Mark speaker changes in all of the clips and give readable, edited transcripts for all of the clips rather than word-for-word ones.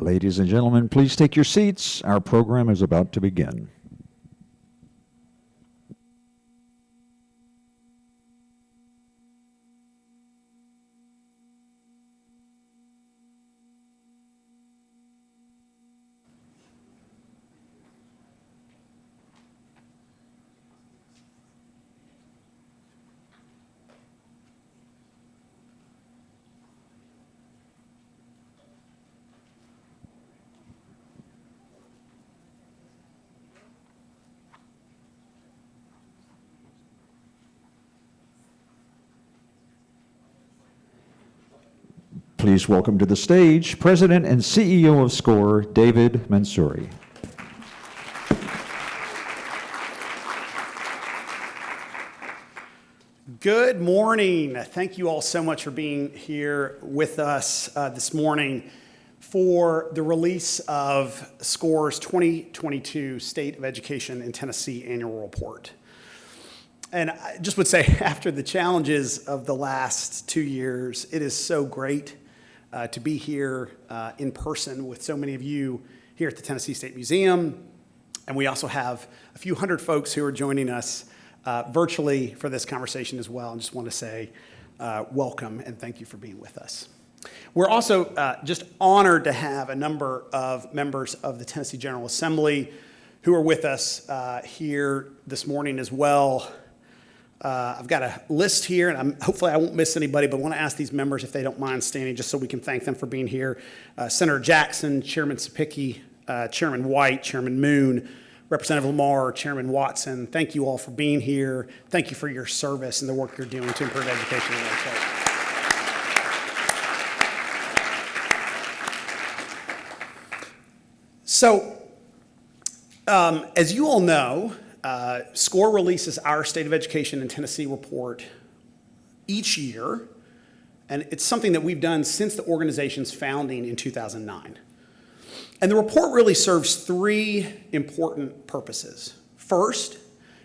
Speaker 1: Ladies and gentlemen, please take your seats. Our program is about to begin. Please welcome to the stage President and CEO of SCORE, David Mansouri.
Speaker 2: Good morning. Thank you all so much for being here with us this morning for the release of SCORE's 2022 State of Education in Tennessee Annual Report. And I just would say, after the challenges of the last 2 years, it is so great to be here in person with so many of you here at the Tennessee State Museum. And we also have a few hundred folks who are joining us virtually for this conversation as well. I just want to say welcome and thank you for being with us. We're also just honored to have a number of members of the Tennessee General Assembly who are with us here this morning as well. I've got a list here, and hopefully I won't miss anybody, but I want to ask these members if they don't mind standing just so we can thank them for being here. Senator Jackson, Chairman Sapicki, Chairman White, Chairman Moon, Representative Lamar, Chairman Watson. Thank you all for being here. Thank you for your service and the work you're doing to improve education in our state. So, as you all know, SCORE releases our State of Education in Tennessee report each year, and it's something that we've done since the organization's founding in 2009. And the report really serves three important purposes. First,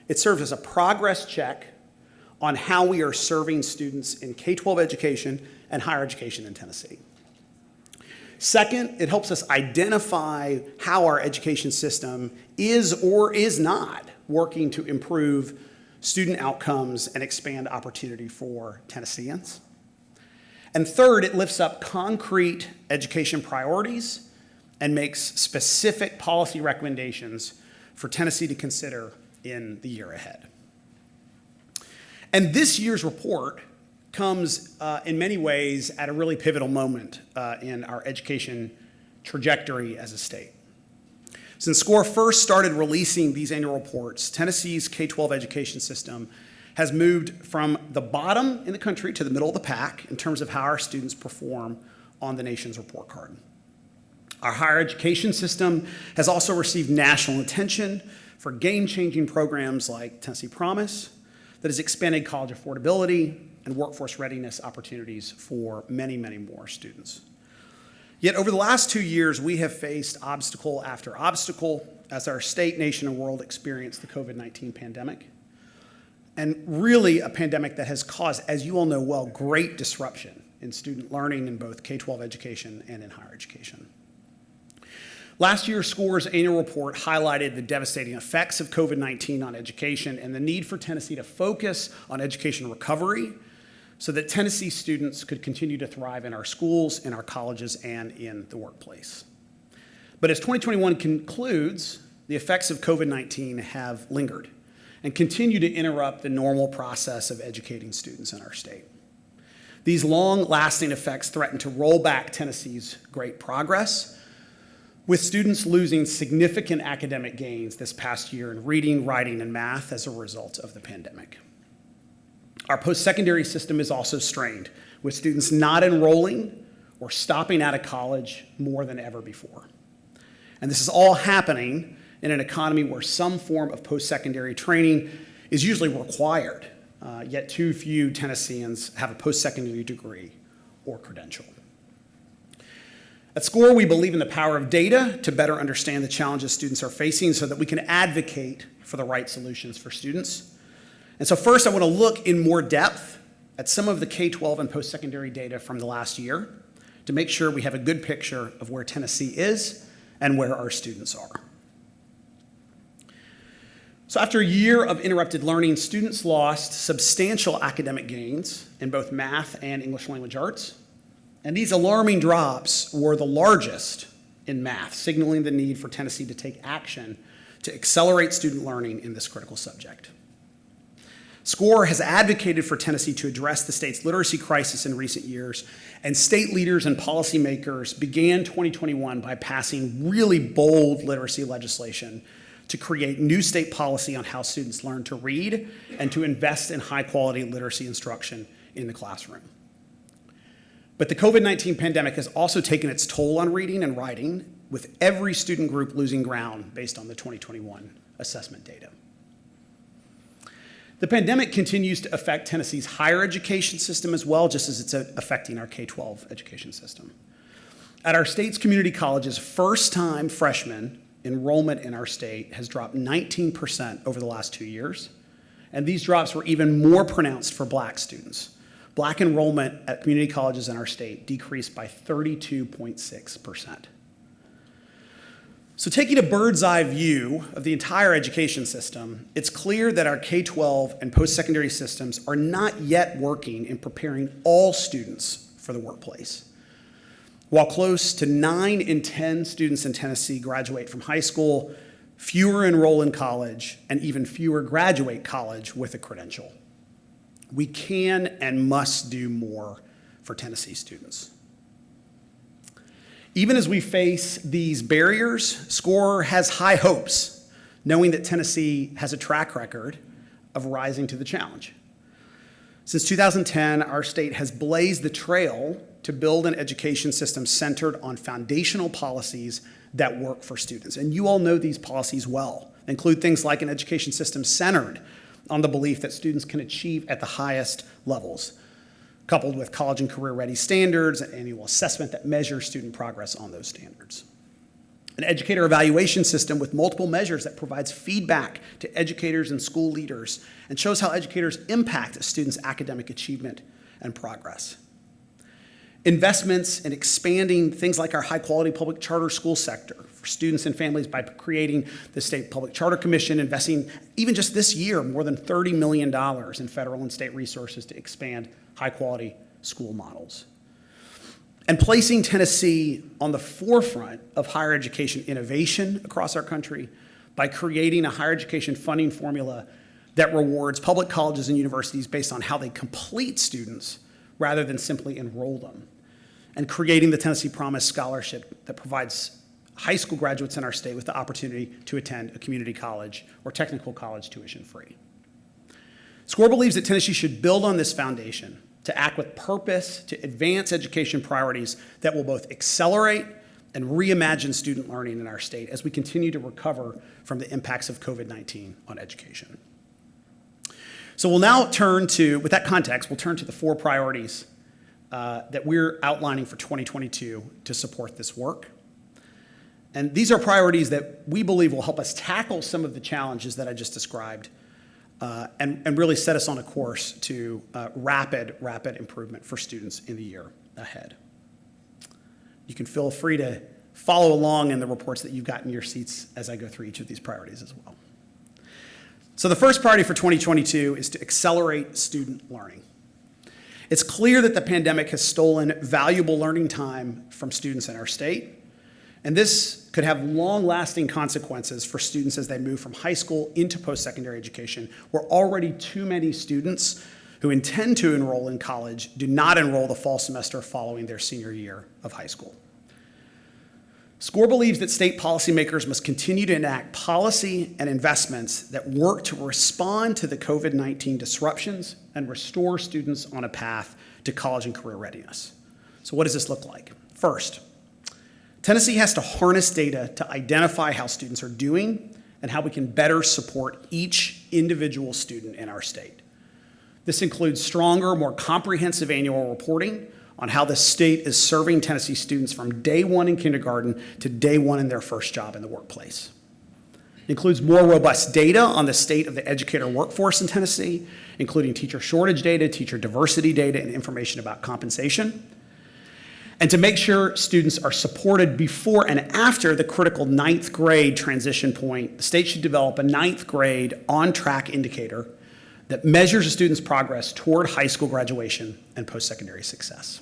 Speaker 2: it serves as a progress check on how we are serving students in K-12 education and higher education in Tennessee. Second, it helps us identify how our education system is or is not working to improve student outcomes and expand opportunity for Tennesseans. And third, it lifts up concrete education priorities and makes specific policy recommendations for Tennessee to consider in the year ahead. And this year's report comes in many ways at a really pivotal moment in our education trajectory as a state. Since SCORE first started releasing these annual reports, Tennessee's K-12 education system has moved from the bottom in the country to the middle of the pack in terms of how our students perform on the nation's report card. Our higher education system has also received national attention for game-changing programs like Tennessee Promise that has expanded college affordability and workforce readiness opportunities for many, many more students. Yet over the last 2 years, we have faced obstacle after obstacle as our state, nation, and world experienced the COVID-19 pandemic. And really a pandemic that has caused, as you all know well, great disruption in student learning in both K-12 education and in higher education. Last year, SCORE's annual report highlighted the devastating effects of COVID-19 on education and the need for Tennessee to focus on education recovery so that Tennessee students could continue to thrive in our schools, in our colleges, and in the workplace. But as 2021 concludes, the effects of COVID-19 have lingered and continue to interrupt the normal process of educating students in our state. These long-lasting effects threaten to roll back Tennessee's great progress, with students losing significant academic gains this past year in reading, writing, and math as a result of the pandemic. Our post-secondary system is also strained, with students not enrolling or stopping out of college more than ever before. And this is all happening in an economy where some form of post-secondary training is usually required, yet too few Tennesseans have a post-secondary degree or credential. At SCORE, we believe in the power of data to better understand the challenges students are facing so that we can advocate for the right solutions for students. And so first, I want to look in more depth at some of the K-12 and post-secondary data from the last year to make sure we have a good picture of where Tennessee is and where our students are. So after a year of interrupted learning, students lost substantial academic gains in both math and English language arts. And these alarming drops were the largest in math, signaling the need for Tennessee to take action to accelerate student learning in this critical subject. SCORE has advocated for Tennessee to address the state's literacy crisis in recent years, and state leaders and policymakers began 2021 by passing really bold literacy legislation to create new state policy on how students learn to read and to invest in high-quality literacy instruction in the classroom. But the COVID-19 pandemic has also taken its toll on reading and writing, with every student group losing ground based on the 2021 assessment data. The pandemic continues to affect Tennessee's higher education system as well, just as it's affecting our K-12 education system. At our state's community colleges, first-time freshmen enrollment in our state has dropped 19% over the last 2 years, and these drops were even more pronounced for Black students. Black enrollment at community colleges in our state decreased by 32.6%. So taking a bird's eye view of the entire education system, it's clear that our K-12 and post-secondary systems are not yet working in preparing all students for the workplace. While close to 9 in 10 students in Tennessee graduate from high school, fewer enroll in college, and even fewer graduate college with a credential. We can and must do more for Tennessee students. Even as we face these barriers, SCORE has high hopes, knowing that Tennessee has a track record of rising to the challenge. Since 2010, our state has blazed the trail to build an education system centered on foundational policies that work for students. And you all know these policies well. They include things like an education system centered on the belief that students can achieve at the highest levels, coupled with college and career-ready standards, an annual assessment that measures student progress on those standards. An educator evaluation system with multiple measures that provides feedback to educators and school leaders and shows how educators impact a student's academic achievement and progress. Investments in expanding things like our high-quality public charter school sector for students and families by creating the State Public Charter Commission, investing even just this year more than $30 million in federal and state resources to expand high-quality school models. And placing Tennessee on the forefront of higher education innovation across our country by creating a higher education funding formula that rewards public colleges and universities based on how they complete students rather than simply enroll them. And creating the Tennessee Promise Scholarship that provides high school graduates in our state with the opportunity to attend a community college or technical college tuition-free. SCORE believes that Tennessee should build on this foundation to act with purpose to advance education priorities that will both accelerate and reimagine student learning in our state as we continue to recover from the impacts of COVID-19 on education. So we'll now turn to, with that context, we'll turn to the 4 priorities that we're outlining for 2022 to support this work. And these are priorities that we believe will help us tackle some of the challenges that I just described and really set us on a course to rapid improvement for students in the year ahead. You can feel free to follow along in the reports that you've got in your seats as I go through each of these priorities as well. So the first priority for 2022 is to accelerate student learning. It's clear that the pandemic has stolen valuable learning time from students in our state, and this could have long-lasting consequences for students as they move from high school into post-secondary education, where already too many students who intend to enroll in college do not enroll the fall semester following their senior year of high school. SCORE believes that state policymakers must continue to enact policy and investments that work to respond to the COVID-19 disruptions and restore students on a path to college and career readiness. So what does this look like? First, Tennessee has to harness data to identify how students are doing and how we can better support each individual student in our state. This includes stronger, more comprehensive annual reporting on how the state is serving Tennessee students from day one in kindergarten to day one in their first job in the workplace. It includes more robust data on the state of the educator workforce in Tennessee, including teacher shortage data, teacher diversity data, and information about compensation. And to make sure students are supported before and after the critical 9th grade transition point, the state should develop a 9th grade on-track indicator that measures a student's progress toward high school graduation and post-secondary success.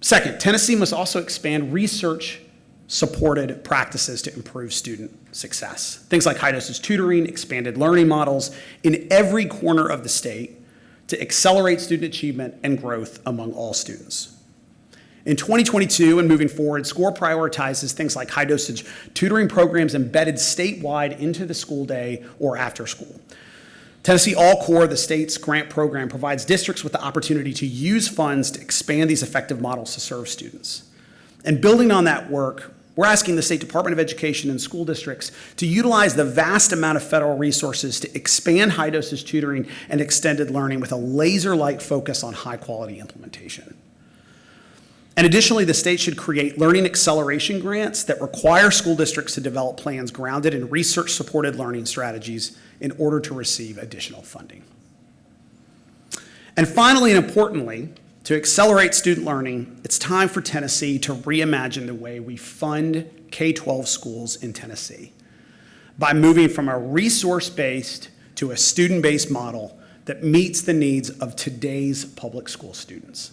Speaker 2: Second, Tennessee must also expand research-supported practices to improve student success. Things like high-dosage tutoring, expanded learning models in every corner of the state to accelerate student achievement and growth among all students. In 2022 and moving forward, SCORE prioritizes things like high-dosage tutoring programs embedded statewide into the school day or after school. Tennessee All-Core, the state's grant program, provides districts with the opportunity to use funds to expand these effective models to serve students. And building on that work, we're asking the State Department of Education and school districts to utilize the vast amount of federal resources to expand high-dosage tutoring and extended learning with a laser-like focus on high-quality implementation. And additionally, the state should create learning acceleration grants that require school districts to develop plans grounded in research-supported learning strategies in order to receive additional funding. And finally and importantly, to accelerate student learning, it's time for Tennessee to reimagine the way we fund K-12 schools in Tennessee by moving from a resource-based to a student-based model that meets the needs of today's public school students.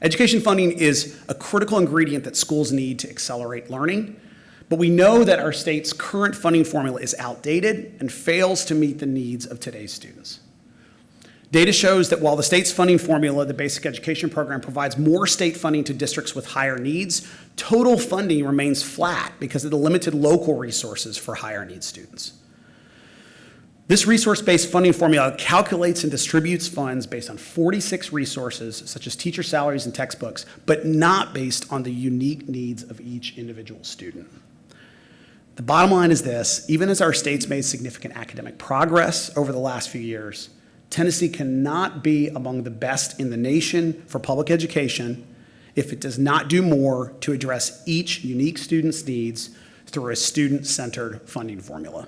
Speaker 2: Education funding is a critical ingredient that schools need to accelerate learning, but we know that our state's current funding formula is outdated and fails to meet the needs of today's students. Data shows that while the state's funding formula, the basic education program, provides more state funding to districts with higher needs, total funding remains flat because of the limited local resources for higher needs students. This resource-based funding formula calculates and distributes funds based on 46 resources, such as teacher salaries and textbooks, but not based on the unique needs of each individual student. The bottom line is this: even as our state's made significant academic progress over the last few years, Tennessee cannot be among the best in the nation for public education if it does not do more to address each unique student's needs through a student-centered funding formula.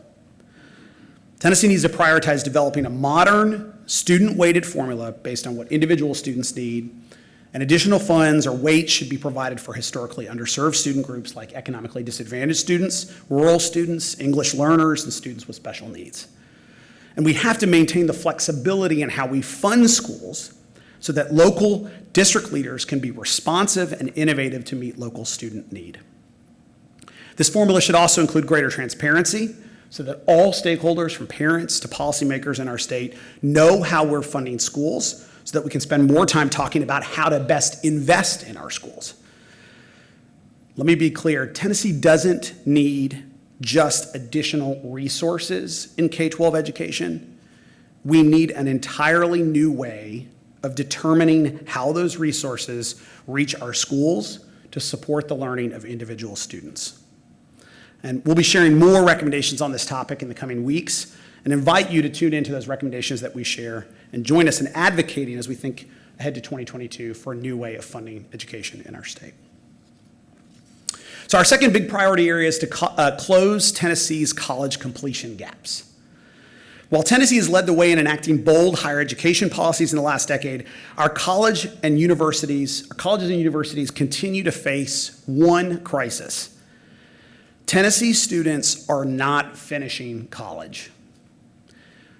Speaker 2: Tennessee needs to prioritize developing a modern, student-weighted formula based on what individual students need, and additional funds or weights should be provided for historically underserved student groups like economically disadvantaged students, rural students, English learners, and students with special needs. And we have to maintain the flexibility in how we fund schools so that local district leaders can be responsive and innovative to meet local student need. This formula should also include greater transparency so that all stakeholders, from parents to policymakers in our state, know how we're funding schools so that we can spend more time talking about how to best invest in our schools. Let me be clear, Tennessee doesn't need just additional resources in K-12 education. We need an entirely new way of determining how those resources reach our schools to support the learning of individual students. And we'll be sharing more recommendations on this topic in the coming weeks and invite you to tune into those recommendations that we share and join us in advocating as we think ahead to 2022 for a new way of funding education in our state. So our second big priority area is to close Tennessee's college completion gaps. While Tennessee has led the way in enacting bold higher education policies in the last decade, our colleges and universities continue to face one crisis. Tennessee students are not finishing college.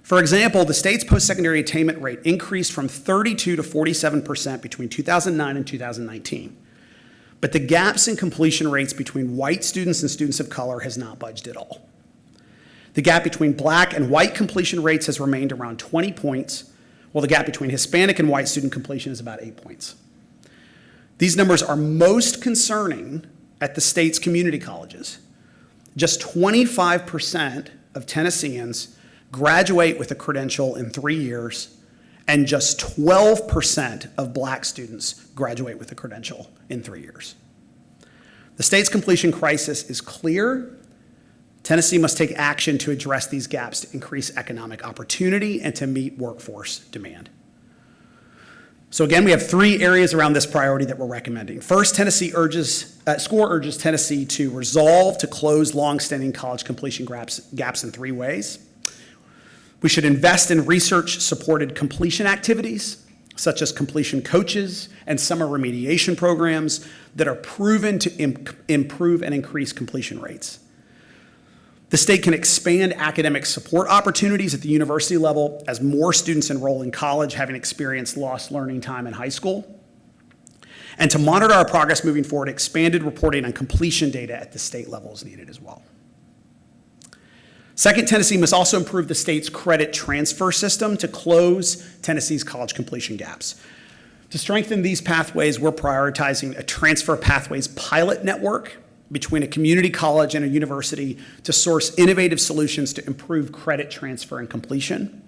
Speaker 2: For example, the state's post-secondary attainment rate increased from 32 to 47% between 2009 and 2019. But the gaps in completion rates between white students and students of color has not budged at all. The gap between black and white completion rates has remained around 20 points, while the gap between Hispanic and white student completion is about 8 points. These numbers are most concerning at the state's community colleges. Just 25% of Tennesseans graduate with a credential in 3 years, and just 12% of black students graduate with a credential in 3 years. The state's completion crisis is clear. Tennessee must take action to address these gaps to increase economic opportunity and to meet workforce demand. So again, we have 3 areas around this priority that we're recommending. First, SCORE urges Tennessee to resolve to close longstanding college completion gaps in 3 ways. We should invest in research-supported completion activities. such as completion coaches and summer remediation programs that are proven to improve and increase completion rates. The state can expand academic support opportunities at the university level as more students enroll in college having experienced lost learning time in high school. And to monitor our progress moving forward, expanded reporting on completion data at the state level is needed as well. Second, Tennessee must also improve the state's credit transfer system to close Tennessee's college completion gaps. To strengthen these pathways, we're prioritizing a transfer pathways pilot network between a community college and a university to source innovative solutions to improve credit transfer and completion.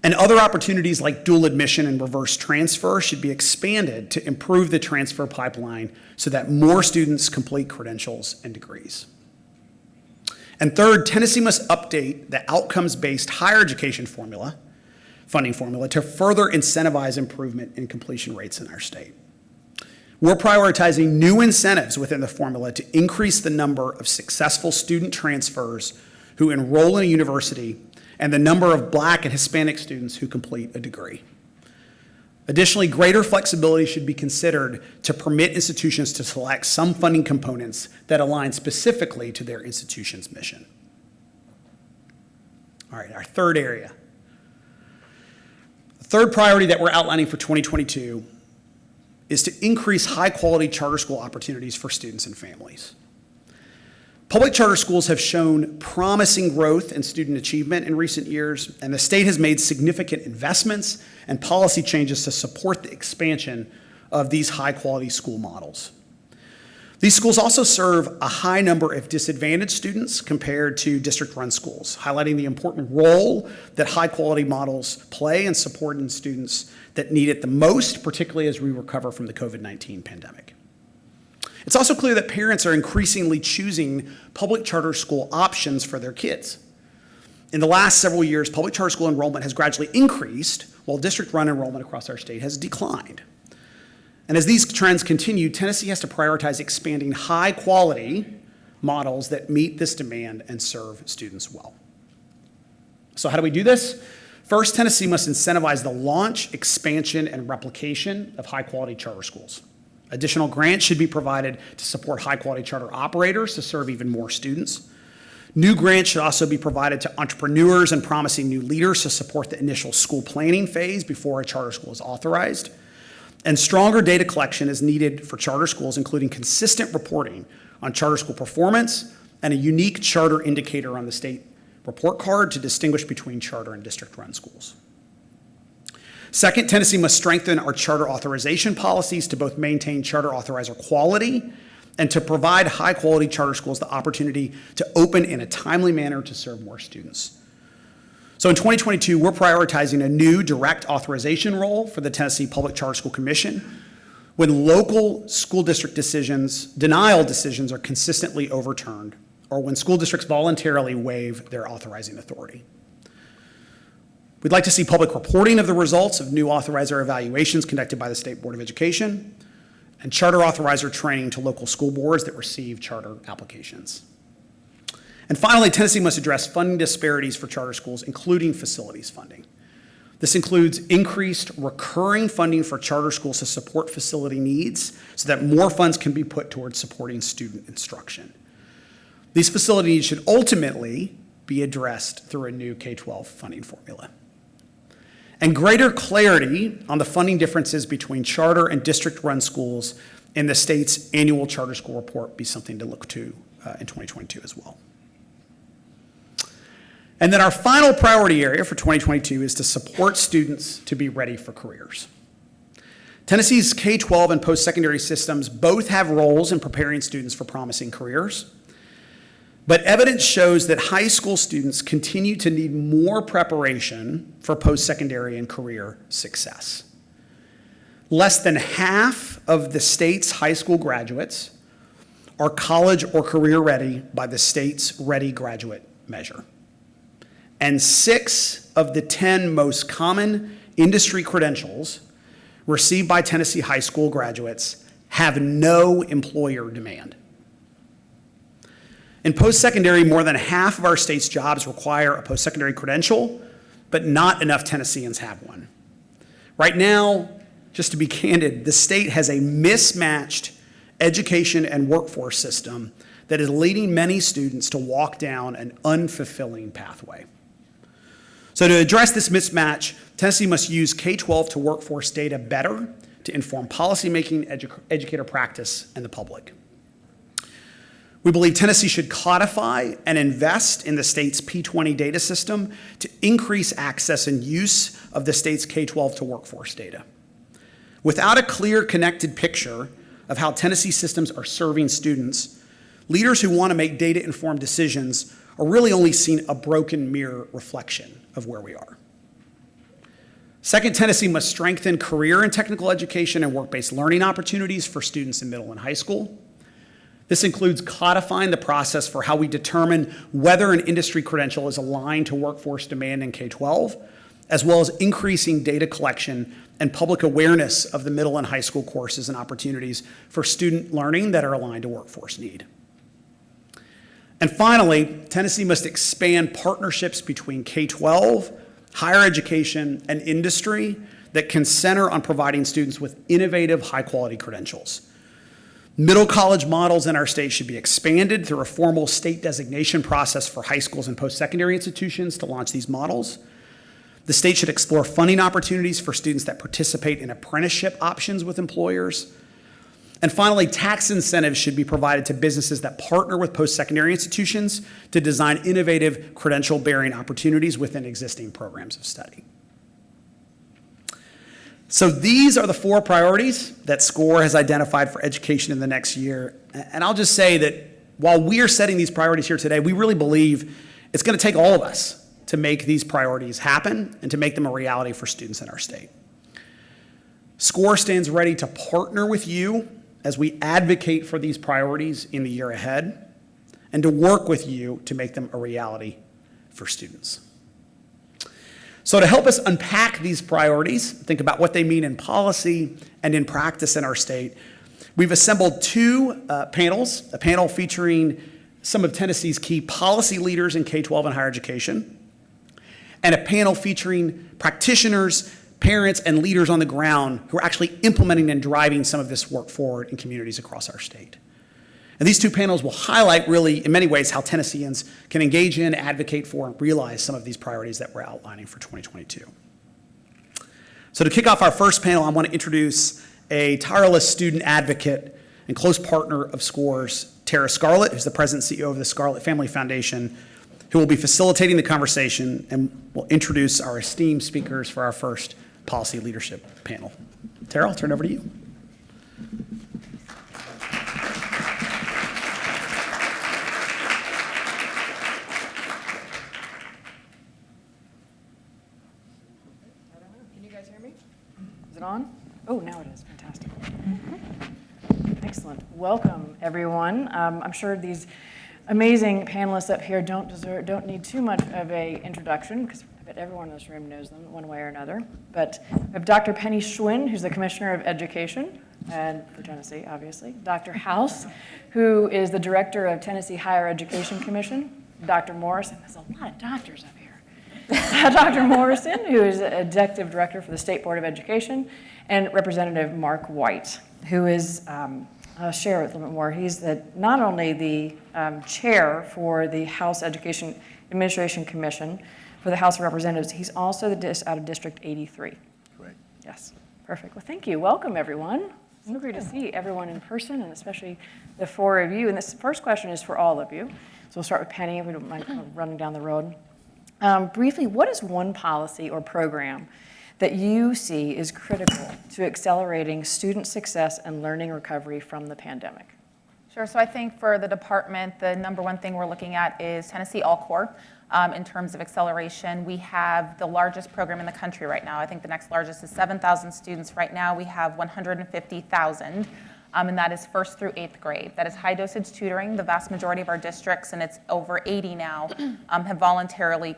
Speaker 2: And other opportunities like dual admission and reverse transfer should be expanded to improve the transfer pipeline so that more students complete credentials and degrees. And third, Tennessee must update the outcomes-based higher education funding formula to further incentivize improvement in completion rates in our state. We're prioritizing new incentives within the formula to increase the number of successful student transfers who enroll in a university and the number of Black and Hispanic students who complete a degree. Additionally, greater flexibility should be considered to permit institutions to select some funding components that align specifically to their institution's mission. All right, our third area. The third priority that we're outlining for 2022 is to increase high-quality charter school opportunities for students and families. Public charter schools have shown promising growth in student achievement in recent years, and the state has made significant investments and policy changes to support the expansion of these high-quality school models. These schools also serve a high number of disadvantaged students compared to district-run schools, highlighting the important role that high-quality models play in supporting students that need it the most, particularly as we recover from the COVID-19 pandemic. It's also clear that parents are increasingly choosing public charter school options for their kids. In the last several years, public charter school enrollment has gradually increased, while district-run enrollment across our state has declined. And as these trends continue, Tennessee has to prioritize expanding high-quality models that meet this demand and serve students well. So how do we do this? First, Tennessee must incentivize the launch, expansion, and replication of high-quality charter schools. Additional grants should be provided to support high-quality charter operators to serve even more students. New grants should also be provided to entrepreneurs and promising new leaders to support the initial school planning phase before a charter school is authorized. And stronger data collection is needed for charter schools, including consistent reporting on charter school performance and a unique charter indicator on the state report card to distinguish between charter and district-run schools. Second, Tennessee must strengthen our charter authorization policies to both maintain charter authorizer quality and to provide high-quality charter schools the opportunity to open in a timely manner to serve more students. So in 2022, we're prioritizing a new direct authorization role for the Tennessee Public Charter School Commission when local school district denial decisions are consistently overturned or when school districts voluntarily waive their authorizing authority. We'd like to see public reporting of the results of new authorizer evaluations conducted by the State Board of Education and charter authorizer training to local school boards that receive charter applications. And finally, Tennessee must address funding disparities for charter schools, including facilities funding. This includes increased recurring funding for charter schools to support facility needs so that more funds can be put towards supporting student instruction. These facility needs should ultimately be addressed through a new K-12 funding formula. And greater clarity on the funding differences between charter and district-run schools in the state's annual charter school report be something to look to in 2022 as well. And then our final priority area for 2022 is to support students to be ready for careers. Tennessee's K-12 and post-secondary systems both have roles in preparing students for promising careers. But evidence shows that high school students continue to need more preparation for post-secondary and career success. Less than half of the state's high school graduates are college or career ready by the state's Ready Graduate measure. And 6 of the 10 most common industry credentials received by Tennessee high school graduates have no employer demand. In post-secondary, more than half of our state's jobs require a post-secondary credential, but not enough Tennesseans have one. Right now, just to be candid, the state has a mismatched education and workforce system that is leading many students to walk down an unfulfilling pathway. So to address this mismatch, Tennessee must use K-12 to workforce data better to inform policymaking, educator practice, and the public. We believe Tennessee should codify and invest in the state's P20 data system to increase access and use of the state's K-12 to workforce data. Without a clear, connected picture of how Tennessee systems are serving students, leaders who want to make data-informed decisions are really only seeing a broken mirror reflection of where we are. Second, Tennessee must strengthen career and technical education and work-based learning opportunities for students in middle and high school. This includes codifying the process for how we determine whether an industry credential is aligned to workforce demand in K-12, as well as increasing data collection and public awareness of the middle and high school courses and opportunities for student learning that are aligned to workforce need. And finally, Tennessee must expand partnerships between K-12, higher education, and industry that can center on providing students with innovative, high-quality credentials. Middle college models in our state should be expanded through a formal state designation process for high schools and post-secondary institutions to launch these models. The state should explore funding opportunities for students that participate in apprenticeship options with employers. And finally, tax incentives should be provided to businesses that partner with post-secondary institutions to design innovative credential-bearing opportunities within existing programs of study. So these are the 4 priorities that SCORE has identified for education in the next year. And I'll just say that while we are setting these priorities here today, we really believe it's going to take all of us to make these priorities happen and to make them a reality for students in our state. SCORE stands ready to partner with you as we advocate for these priorities in the year ahead and to work with you to make them a reality for students. So to help us unpack these priorities, think about what they mean in policy and in practice in our state, we've assembled 2 panels, a panel featuring some of Tennessee's key policy leaders in K-12 and higher education, and a panel featuring practitioners, parents, and leaders on the ground who are actually implementing and driving some of this work forward in communities across our state. And these 2 panels will highlight really, in many ways, how Tennesseans can engage in, advocate for, and realize some of these priorities that we're outlining for 2022. So to kick off our first panel, I want to introduce a tireless student advocate and close partner of SCORE's, Tara Scarlett, who's the president and CEO of the Scarlett Family Foundation, who will be facilitating the conversation and will introduce our esteemed speakers for our first policy leadership panel. Tara, I'll turn it over to you.
Speaker 3: Can you guys hear me? Is it on? Oh, now it is. Fantastic. Excellent. Welcome, everyone. I'm sure these amazing panelists up here don't need too much of an introduction because I bet everyone in this room knows them one way or another. But we have Dr. Penny Schwinn, who's the Commissioner of Education, and for Tennessee, obviously. Dr. House, who is the Director of Tennessee Higher Education Commission. Dr. Morrison, there's a lot of doctors up here. Dr. Morrison, who is Executive Director for the State Board of Education, and Representative Mark White, who is I'll share it a little bit more. He's not only the chair for the House Education Administration Commission for the House of Representatives, he's also out of District 83.
Speaker 4: Great.
Speaker 3: Yes, perfect. Well, thank you. Welcome, everyone. So great to see everyone in person, and especially the 4 of you. And this first question is for all of you. So we'll start with Penny, if we don't mind running down the road. Briefly, what is one policy or program that you see is critical to accelerating student success and learning recovery from the pandemic?
Speaker 5: Sure. So I think for the department, the number one thing we're looking at is Tennessee All-Core. In terms of acceleration, we have the largest program in the country right now. I think the next largest is 7,000 students. Right now, we have 150,000, and that is 1st through 8th grade. That is high-dosage tutoring. The vast majority of our districts, and it's over 80 now, have voluntarily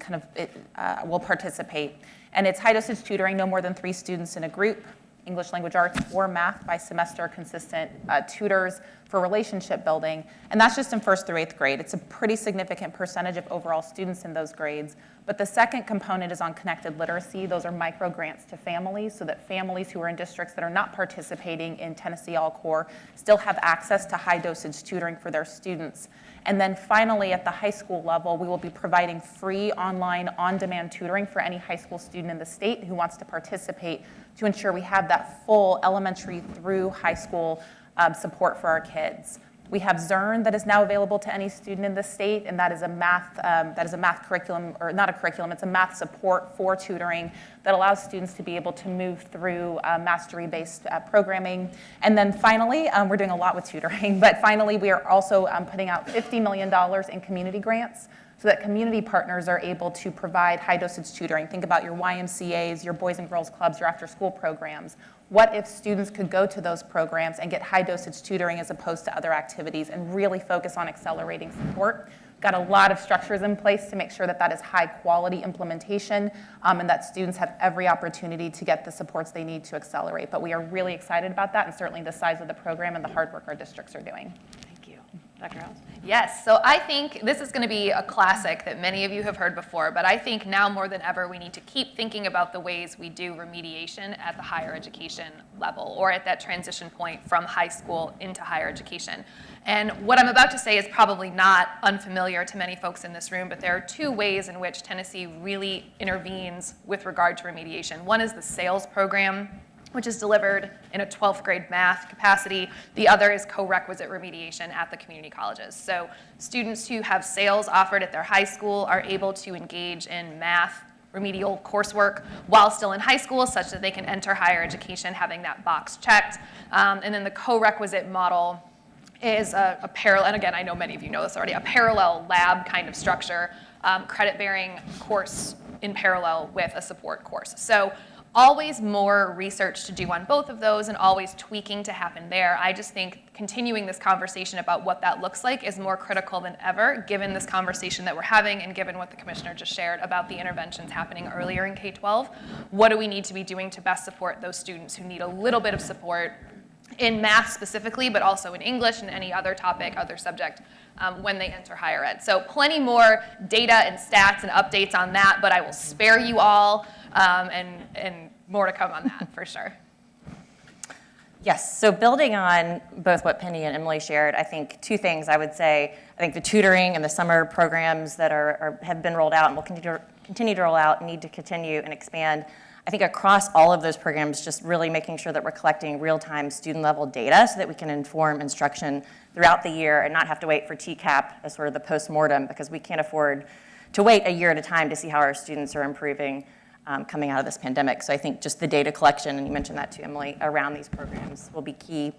Speaker 5: will participate. And it's high-dosage tutoring, no more than 3 students in a group, English language arts or math by semester, consistent tutors for relationship building, and that's just in 1st through 8th grade. It's a pretty significant percentage of overall students in those grades. But the second component is on connected literacy. Those are micro grants to families so that families who are in districts that are not participating in Tennessee All-Core still have access to high-dosage tutoring for their students. And then finally, at the high school level, we will be providing free online on-demand tutoring for any high school student in the state who wants to participate to ensure we have that full elementary through high school support for our kids. We have Zern that is now available to any student in the state, and that is a math curriculum, or not a curriculum, it's a math support for tutoring that allows students to be able to move through mastery-based programming. And then finally, we're doing a lot with tutoring, but finally we are also putting out $50 million in community grants so that community partners are able to provide high-dosage tutoring. Think about your YMCAs, your Boys and Girls Clubs, your after-school programs. What if students could go to those programs and get high-dosage tutoring as opposed to other activities and really focus on accelerating support? Got a lot of structures in place to make sure that that is high-quality implementation and that students have every opportunity to get the supports they need to accelerate. But we are really excited about that, and certainly the size of the program and the hard work our districts are doing.
Speaker 3: Thank you. Dr. House?
Speaker 4: Yes, so I think this is going to be a classic that many of you have heard before, but I think now more than ever we need to keep thinking about the ways we do remediation at the higher education level or at that transition point from high school into higher education. And what I'm about to say is probably not unfamiliar to many folks in this room, but there are two ways in which Tennessee really intervenes with regard to remediation. One is the SAILS program, which is delivered in a 12th grade math capacity. The other is co-requisite remediation at the community colleges. So students who have SAILS offered at their high school are able to engage in math remedial coursework while still in high school such that they can enter higher education having that box checked. And then the co-requisite model is a parallel, and again, I know many of you know this already, a parallel lab kind of structure, credit-bearing course in parallel with a support course. So always more research to do on both of those and always tweaking to happen there. I just think continuing this conversation about what that looks like is more critical than ever, given this conversation that we're having and given what the commissioner just shared about the interventions happening earlier in K-12. What do we need to be doing to best support those students who need a little bit of support in math specifically, but also in English and any other topic, other subject, when they enter higher ed. So plenty more data and stats and updates on that, but I will spare you all and more to come on that for sure.
Speaker 6: Yes, so building on both what Penny and Emily shared, I think two things I would say. I think the tutoring and the summer programs that have been rolled out and will continue to roll out need to continue and expand. I think across all of those programs, just really making sure that we're collecting real-time student-level data so that we can inform instruction throughout the year and not have to wait for TCAP as sort of the post-mortem, because we can't afford to wait a year at a time to see how our students are improving coming out of this pandemic. So I think just the data collection, and you mentioned that too, Emily, around these programs will be key.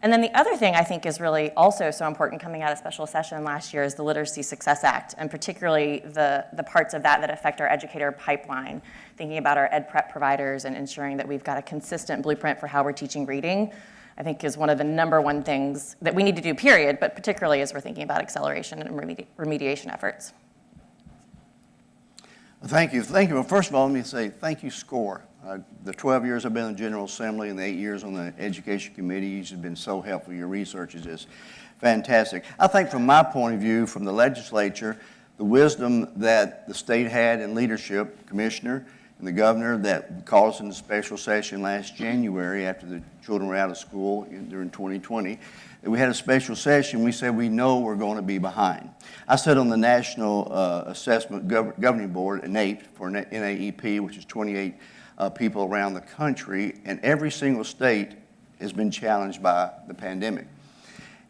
Speaker 6: And then the other thing I think is really also so important coming out of special session last year is the Literacy Success Act, and particularly the parts of that affect our educator pipeline, thinking about our ed prep providers and ensuring that we've got a consistent blueprint for how we're teaching reading, I think is one of the number one things that we need to do, period, but particularly as we're thinking about acceleration and remediation efforts.
Speaker 7: Thank you. Thank you. Well, first of all, let me say thank you, SCORE. The 12 years I've been in the General Assembly and the 8 years on the Education Committee, you've been so helpful. Your research is just fantastic. I think from my point of view, from the legislature, the wisdom that the state had in leadership, Commissioner and the Governor, that called us into special session last January after the children were out of school during 2020, that we had a special session. We said we know we're going to be behind. I sat on the National Assessment Governing Board, NAEP, for NAEP, which is 28 people around the country, and every single state has been challenged by the pandemic.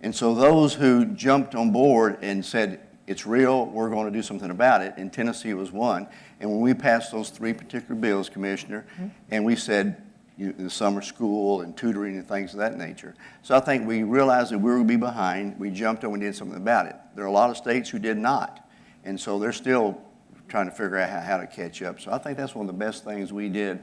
Speaker 7: And so those who jumped on board and said, it's real, we're going to do something about it, and Tennessee was one. And when we passed those three particular bills, Commissioner, and we said, the summer school and tutoring and things of that nature. So I think we realized that we were going to be behind. We jumped on and did something about it. There are a lot of states who did not, and so they're still trying to figure out how to catch up. So I think that's one of the best things we did.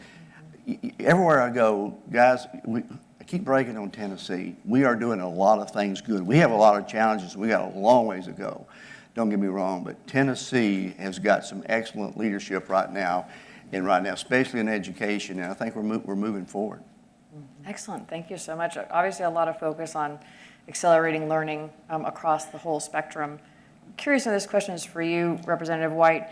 Speaker 7: Everywhere I go, guys, I keep breaking on Tennessee. We are doing a lot of things good. We have a lot of challenges. We got a long ways to go. Don't get me wrong, but Tennessee has got some excellent leadership right now, especially in education, and I think we're moving forward.
Speaker 3: Excellent, thank you so much. Obviously, a lot of focus on accelerating learning across the whole spectrum. I'm curious if this question is for you, Representative White.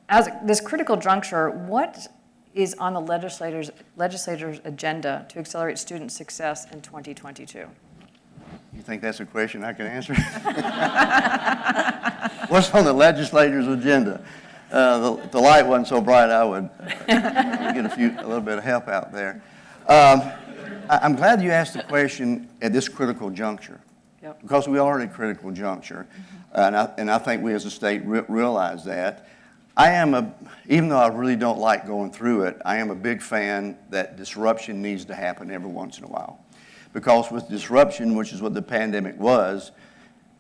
Speaker 3: As this critical juncture, what is on the legislators' agenda to accelerate student success in 2022?
Speaker 7: You think that's a question I can answer? What's on the legislator's agenda? The light wasn't so bright, I would get a little bit of help out there. I'm glad you asked the question at this critical juncture,
Speaker 3: Yep.
Speaker 7: because we are at a critical juncture, and I think we as a state realize that. Even though I really don't like going through it, I am a big fan that disruption needs to happen every once in a while. Because with disruption, which is what the pandemic was,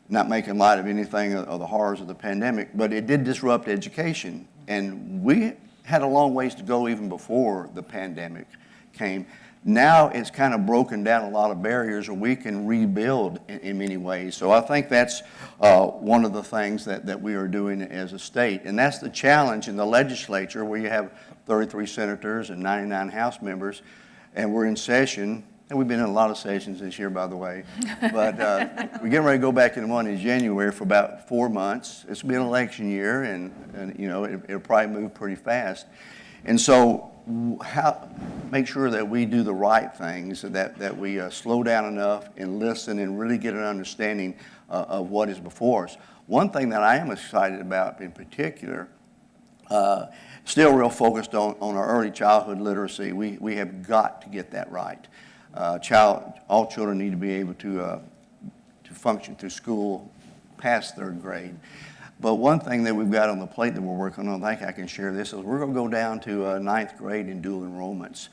Speaker 7: not making light of anything of the horrors of the pandemic, but it did disrupt education. And we had a long ways to go even before the pandemic came. Now it's kind of broken down a lot of barriers, and we can rebuild in many ways. So I think that's one of the things that we are doing as a state. And that's the challenge in the legislature, where you have 33 senators and 99 House members, and we're in session. And we've been in a lot of sessions this year, by the way. But we're getting ready to go back into one in January for about 4 months. It's been an election year, and you know, it'll probably move pretty fast. And so make sure that we do the right things, that we slow down enough and listen and really get an understanding of what is before us. One thing that I am excited about in particular, still real focused on our early childhood literacy. We have got to get that right. All children need to be able to function through school past third grade. But one thing that we've got on the plate that we're working on, I think I can share this, is we're going to go down to ninth grade in dual enrollments.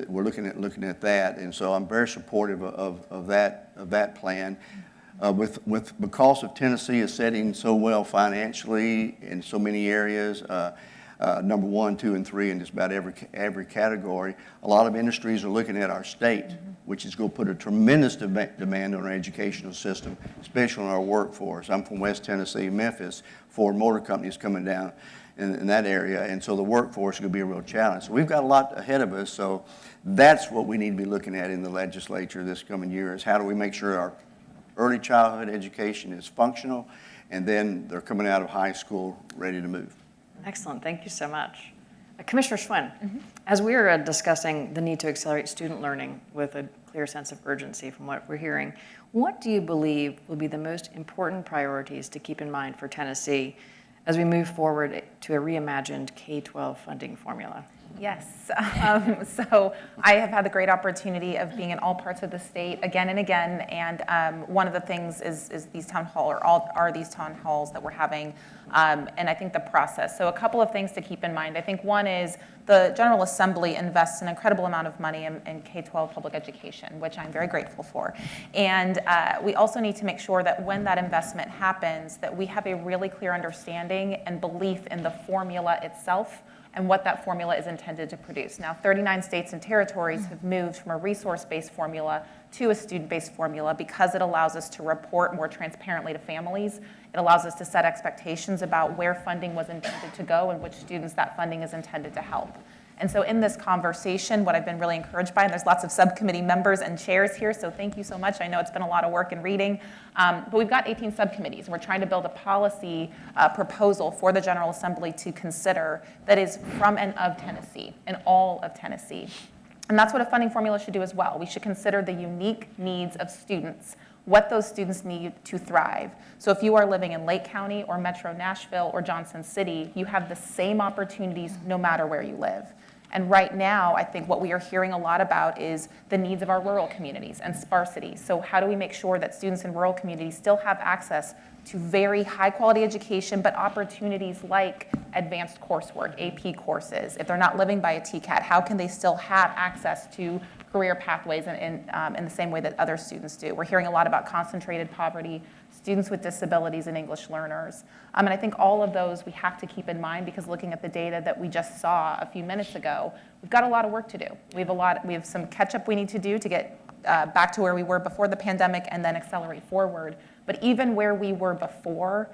Speaker 7: We're looking at that, and so I'm very supportive of that plan. Because of Tennessee is setting so well financially in so many areas, number 1, 2, and 3 in just about every category. A lot of industries are looking at our state, which is going to put a tremendous demand on our educational system, especially on our workforce. I'm from West Tennessee, Memphis. Ford Motor Company is coming down in that area, and so the workforce is going to be a real challenge. So we've got a lot ahead of us, so that's what we need to be looking at in the legislature this coming year, is how do we make sure our early childhood education is functional, and then they're coming out of high school ready to move.
Speaker 3: Excellent, thank you so much. Commissioner Schwinn, as we are discussing the need to accelerate student learning with a clear sense of urgency from what we're hearing, what do you believe will be the most important priorities to keep in mind for Tennessee as we move forward to a reimagined K-12 funding formula?
Speaker 5: Yes, so I have had the great opportunity of being in all parts of the state again and again, and one of the things is these town halls that we're having, and I think the process. So a couple of things to keep in mind. I think one is the General Assembly invests an incredible amount of money in K-12 public education, which I'm very grateful for. And we also need to make sure that when that investment happens, that we have a really clear understanding and belief in the formula itself and what that formula is intended to produce. Now, 39 states and territories have moved from a resource-based formula to a student-based formula because it allows us to report more transparently to families. It allows us to set expectations about where funding was intended to go and which students that funding is intended to help. And so in this conversation, what I've been really encouraged by, and there's lots of subcommittee members and chairs here, so thank you so much. I know it's been a lot of work and reading, but we've got 18 subcommittees, and we're trying to build a policy proposal for the General Assembly to consider that is from and of Tennessee, and all of Tennessee. And that's what a funding formula should do as well. We should consider the unique needs of students, what those students need to thrive. So if you are living in Lake County or Metro Nashville or Johnson City, you have the same opportunities no matter where you live. And right now, I think what we are hearing a lot about is the needs of our rural communities and sparsity. So how do we make sure that students in rural communities still have access to very high quality education, but opportunities like advanced coursework, AP courses? If they're not living by a TCAT, how can they still have access to career pathways in the same way that other students do? We're hearing a lot about concentrated poverty, students with disabilities, and English learners. And I think all of those we have to keep in mind, because looking at the data that we just saw a few minutes ago, we've got a lot of work to do. We have some catch up we need to do to get back to where we were before the pandemic and then accelerate forward. But even where we were before,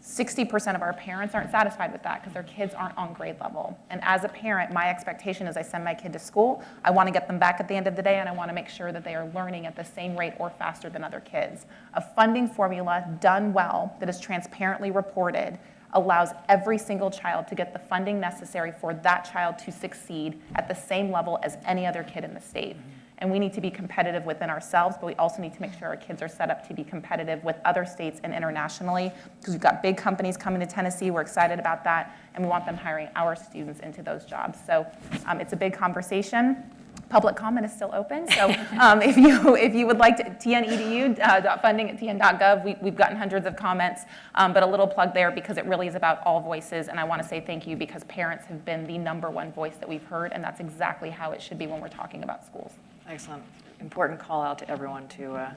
Speaker 5: 60% of our parents aren't satisfied with that because their kids aren't on grade level. And as a parent, my expectation as I send my kid to school, I want to get them back at the end of the day, and I want to make sure that they are learning at the same rate or faster than other kids. A funding formula done well that is transparently reported allows every single child to get the funding necessary for that child to succeed at the same level as any other kid in the state. And we need to be competitive within ourselves, but we also need to make sure our kids are set up to be competitive with other states and internationally, because we've got big companies coming to Tennessee. We're excited about that, and we want them hiring our students into those jobs. So it's a big conversation. Public comment is still open, so if you would like to, tnedu.funding@tn.gov, we've gotten hundreds of comments, but a little plug there because it really is about all voices, and I want to say thank you because parents have been the #1 voice that we've heard, and that's exactly how it should be when we're talking about schools.
Speaker 3: Excellent. Important call out to everyone to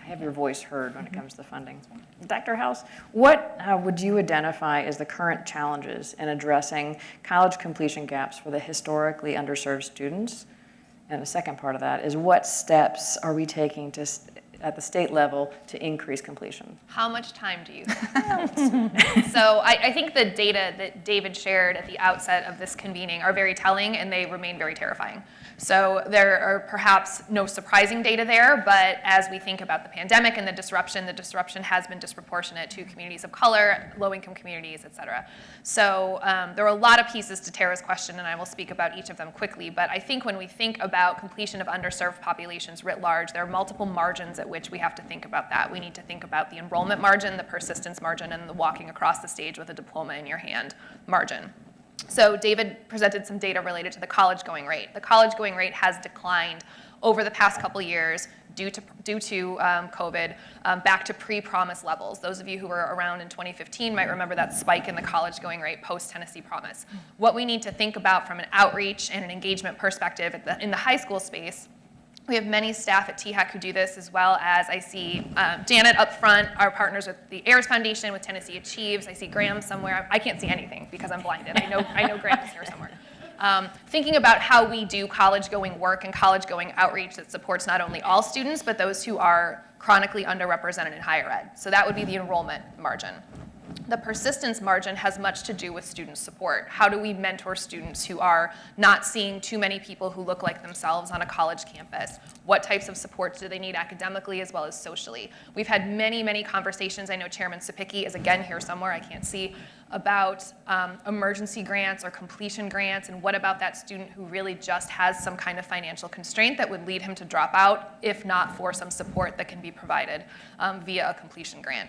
Speaker 3: have your voice heard when it comes to funding. Dr. House, what would you identify as the current challenges in addressing college completion gaps for the historically underserved students? And the second part of that is what steps are we taking at the state level to increase completion?
Speaker 4: How much time do you have? So I think the data that David shared at the outset of this convening are very telling, and they remain very terrifying. So there are perhaps no surprising data there, but as we think about the pandemic and the disruption has been disproportionate to communities of color, low-income communities, et cetera. So there are a lot of pieces to Tara's question, and I will speak about each of them quickly, but I think when we think about completion of underserved populations writ large, there are multiple margins at which we have to think about that. We need to think about the enrollment margin, the persistence margin, and the walking across the stage with a diploma in your hand margin. So David presented some data related to the college going rate. The college going rate has declined over the past couple years due to COVID back to pre-promise levels. Those of you who were around in 2015 might remember that spike in the college going rate post-Tennessee Promise. What we need to think about from an outreach and an engagement perspective in the high school space, we have many staff at THAC who do this, as well as I see Janet up front, our partners with the AIRS Foundation, with Tennessee Achieves. I see Graham somewhere. I can't see anything because I'm blinded. I know Graham's here somewhere. Thinking about how we do college-going work and college-going outreach that supports not only all students, but those who are chronically underrepresented in higher ed. So that would be the enrollment margin. The persistence margin has much to do with student support. How do we mentor students who are not seeing too many people who look like themselves on a college campus? What types of supports do they need academically as well as socially? We've had many, many conversations. I know Chairman Sapicki is again here somewhere, I can't see, about emergency grants or completion grants, and what about that student who really just has some kind of financial constraint that would lead him to drop out, if not for some support that can be provided via a completion grant.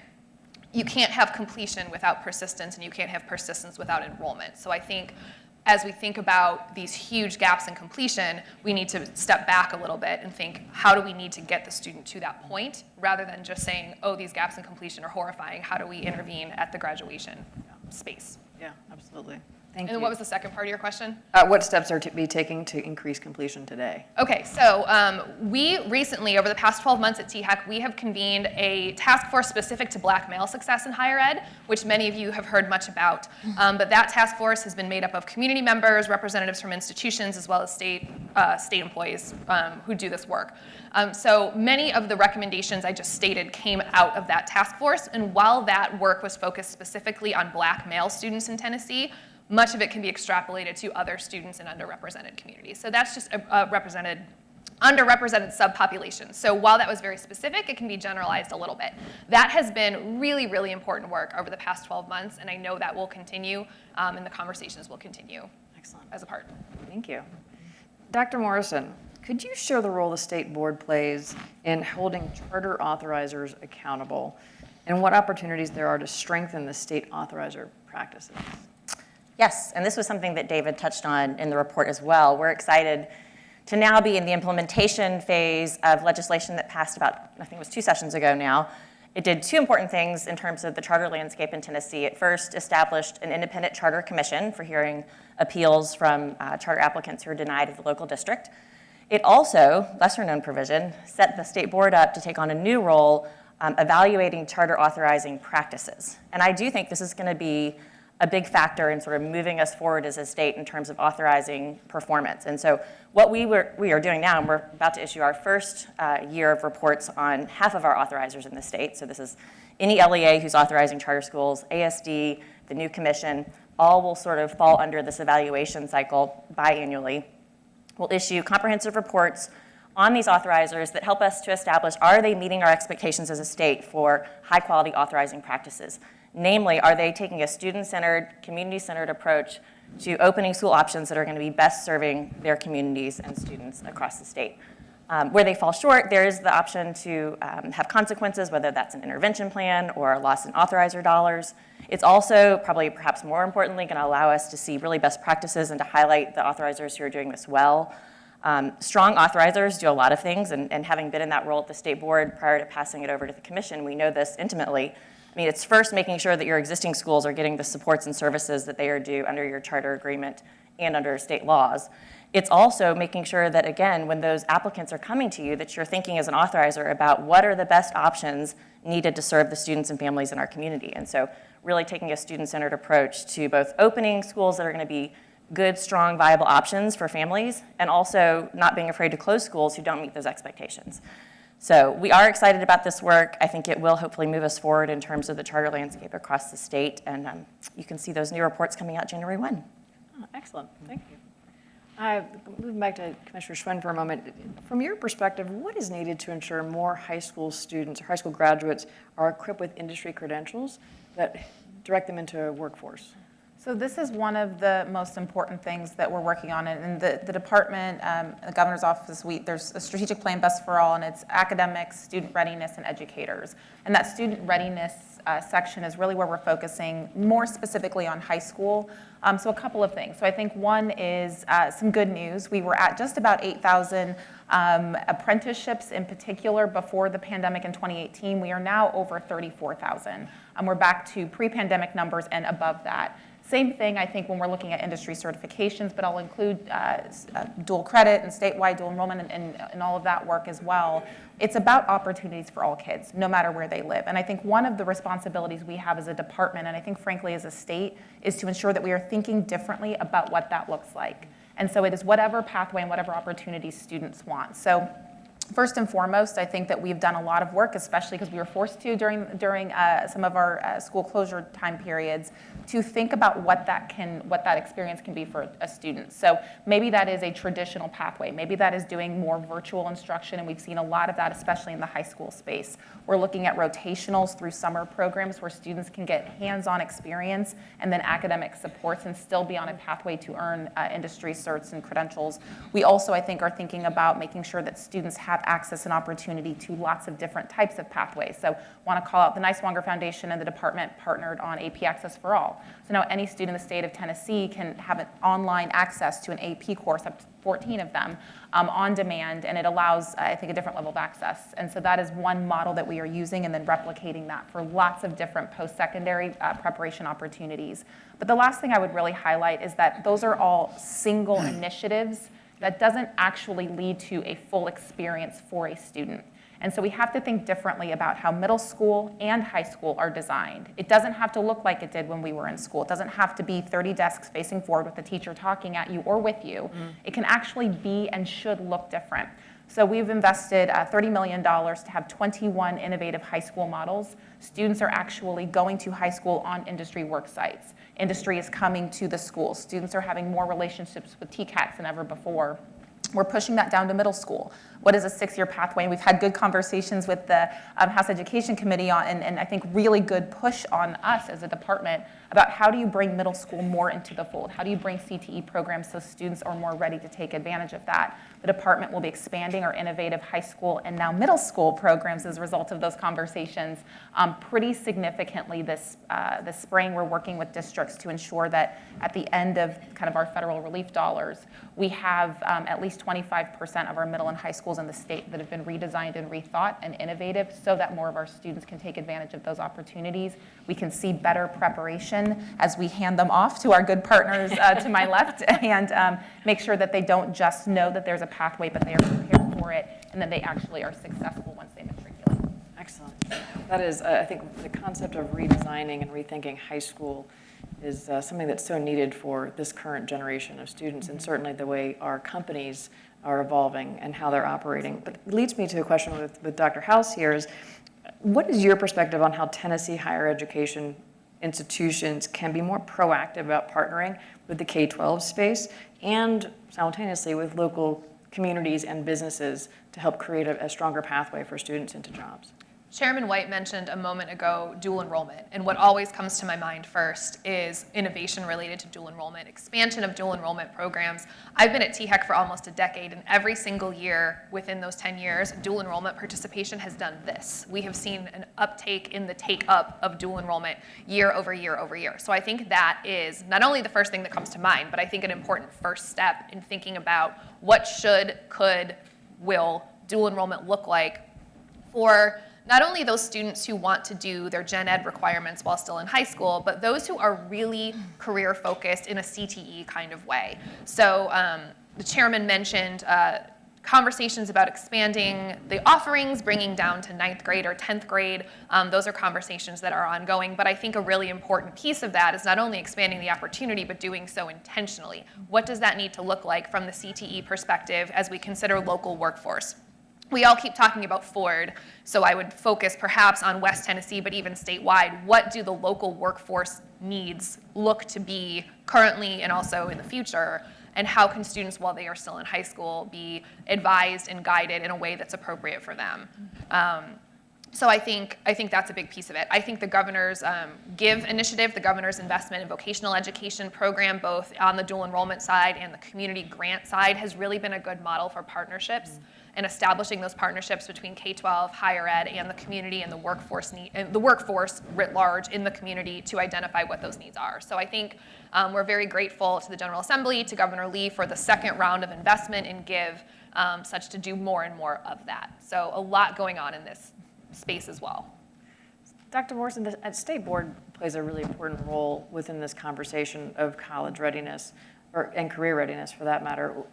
Speaker 4: You can't have completion without persistence, and you can't have persistence without enrollment. So I think as we think about these huge gaps in completion, we need to step back a little bit and think, how do we need to get the student to that point, rather than just saying, oh, these gaps in completion are horrifying. How do we intervene at the graduation space?
Speaker 3: Yeah, absolutely.
Speaker 4: And
Speaker 3: Thank
Speaker 4: then
Speaker 3: you.
Speaker 4: what was the second part of your question?
Speaker 3: What steps are to be taking to increase completion today?
Speaker 4: Okay, so we recently, over the past 12 months at THAC, we have convened a task force specific to black male success in higher ed, which many of you have heard much about. But that task force has been made up of community members, representatives from institutions, as well as state employees who do this work. So many of the recommendations I just stated came out of that task force, and while that work was focused specifically on black male students in Tennessee, much of it can be extrapolated to other students in underrepresented communities. So that's just a underrepresented subpopulation. So while that was very specific, it can be generalized a little bit. That has been really, really important work over the past 12 months, and I know that will continue, and the conversations will continue.
Speaker 3: Excellent.
Speaker 4: As a part.
Speaker 3: Thank you. Dr. Morrison, could you share the role the state board plays in holding charter authorizers accountable, and what opportunities there are to strengthen the state authorizer practices?
Speaker 6: Yes, and this was something that David touched on in the report as well. We're excited to now be in the implementation phase of legislation that passed about, I think it was 2 sessions ago now. It did 2 important things in terms of the charter landscape in Tennessee. It first established an independent charter commission for hearing appeals from charter applicants who are denied at the local district. It also, lesser known provision, set the state board up to take on a new role evaluating charter authorizing practices. And I do think this is going to be a big factor in sort of moving us forward as a state in terms of authorizing performance. And so what we are doing now, and we're about to issue our first year of reports on half of our authorizers in the state, so this is Any LEA who's authorizing charter schools, ASD, the new commission, all will sort of fall under this evaluation cycle biannually. We'll issue comprehensive reports on these authorizers that help us to establish, are they meeting our expectations as a state for high-quality authorizing practices? Namely, are they taking a student-centered, community-centered approach to opening school options that are going to be best serving their communities and students across the state? Where they fall short, there is the option to have consequences, whether that's an intervention plan or a loss in authorizer dollars. It's also, probably perhaps more importantly, going to allow us to see really best practices and to highlight the authorizers who are doing this well. Strong authorizers do a lot of things, and having been in that role at the state board prior to passing it over to the commission, we know this intimately. I mean, it's first making sure that your existing schools are getting the supports and services that they are due under your charter agreement and under state laws. It's also making sure that, again, when those applicants are coming to you, that you're thinking as an authorizer about what are the best options needed to serve the students and families in our community. And so really taking a student-centered approach to both opening schools that are going to be good, strong, viable options for families, and also not being afraid to close schools who don't meet those expectations. So we are excited about this work. I think it will hopefully move us forward in terms of the charter landscape across the state, and you can see those new reports coming out January 1.
Speaker 3: Oh, excellent, thank you. Moving back to Commissioner Schwinn for a moment, from your perspective, what is needed to ensure more high school students or high school graduates are equipped with industry credentials that direct them into a workforce?
Speaker 5: So this is one of the most important things that we're working on. And the department, the governor's office, there's a strategic plan, Best for All, and it's academics, student readiness, and educators. And that student readiness section is really where we're focusing more specifically on high school. So a couple of things. So I think one is some good news. We were at just about 8,000 apprenticeships in particular before the pandemic in 2018. We are now over 34,000. We're back to pre-pandemic numbers and above that. Same thing, I think, when we're looking at industry certifications, but I'll include dual credit and statewide dual enrollment and all of that work as well. It's about opportunities for all kids, no matter where they live. And I think one of the responsibilities we have as a department, and I think frankly as a state, is to ensure that we are thinking differently about what that looks like. And so it is whatever pathway and whatever opportunities students want. So first and foremost, I think that we've done a lot of work, especially because we were forced to during some of our school closure time periods, to think about what that experience can be for a student. So maybe that is a traditional pathway. Maybe that is doing more virtual instruction, and we've seen a lot of that, especially in the high school space. We're looking at rotationals through summer programs where students can get hands-on experience and then academic supports and still be on a pathway to earn industry certs and credentials. We also, I think, are thinking about making sure that students have access and opportunity to lots of different types of pathways. So want to call out the Niswonger Foundation and the department partnered on AP Access for All. So now any student in the state of Tennessee can have an online access to an AP course, up to 14 of them, on demand, and it allows, I think, a different level of access. And so that is one model that we are using and then replicating that for lots of different post-secondary preparation opportunities. But the last thing I would really highlight is that those are all single initiatives that doesn't actually lead to a full experience for a student. And so we have to think differently about how middle school and high school are designed. It doesn't have to look like it did when we were in school. It doesn't have to be 30 desks facing forward with the teacher talking at you or with you. It can actually be and should look different. So we've invested $30 million to have 21 innovative high school models. Students are actually going to high school on industry work sites. Industry is coming to the school. Students are having more relationships with TCATs than ever before. We're pushing that down to middle school. What is a 6-year pathway? And we've had good conversations with the House Education Committee on, and I think really good push on us as a department about how do you bring middle school more into the fold? How do you bring CTE programs so students are more ready to take advantage of that? The department will be expanding our innovative high school and now middle school programs as a result of those conversations pretty significantly this spring. We're working with districts to ensure that at the end of kind of our federal relief dollars, we have at least 25% of our middle and high schools in the state that have been redesigned and rethought and innovative so that more of our students can take advantage of those opportunities. We can see better preparation as we hand them off to our good partners to my left and make sure that they don't just know that there's a pathway, but they are prepared for it and that they actually are successful once they matriculate.
Speaker 3: Excellent. That is, I think, the concept of redesigning and rethinking high school is something that's so needed for this current generation of students, and certainly the way our companies are evolving and how they're operating. But it leads me to a question with Dr. House here is, What is your perspective on how Tennessee higher education institutions can be more proactive about partnering with the K-12 space and simultaneously with local communities and businesses to help create a stronger pathway for students into jobs?
Speaker 4: Chairman White mentioned a moment ago dual enrollment, and what always comes to my mind first is innovation related to dual enrollment, expansion of dual enrollment programs. I've been at THEC for almost a decade, and every single year within those 10 years, dual enrollment participation has done this. We have seen an uptake in the take-up of dual enrollment year over year over year. So I think that is not only the first thing that comes to mind, but I think an important first step in thinking about what should, could, will dual enrollment look like for not only those students who want to do their gen ed requirements while still in high school, but those who are really career focused in a CTE kind of way. So the chairman mentioned conversations about expanding the offerings, bringing down to 9th grade or 10th grade. Those are conversations that are ongoing, but I think a really important piece of that is not only expanding the opportunity, but doing so intentionally. What does that need to look like from the CTE perspective as we consider local workforce? We all keep talking about Ford, so I would focus perhaps on West Tennessee, but even statewide. What do the local workforce needs look to be currently and also in the future? And how can students, while they are still in high school, be advised and guided in a way that's appropriate for them? So I think that's a big piece of it. I think the governor's GIVE initiative, the governor's investment in vocational education program, both on the dual enrollment side and the community grant side, has really been a good model for partnerships and establishing those partnerships between K-12, higher ed, and the community and the workforce writ large in the community to identify what those needs are. So I think we're very grateful to the General Assembly, to Governor Lee for the second round of investment in GIVE, such to do more and more of that. So a lot going on in this space as well.
Speaker 3: Dr. Morrison, the State Board plays a really important role within this conversation of college readiness, and career readiness for that matter.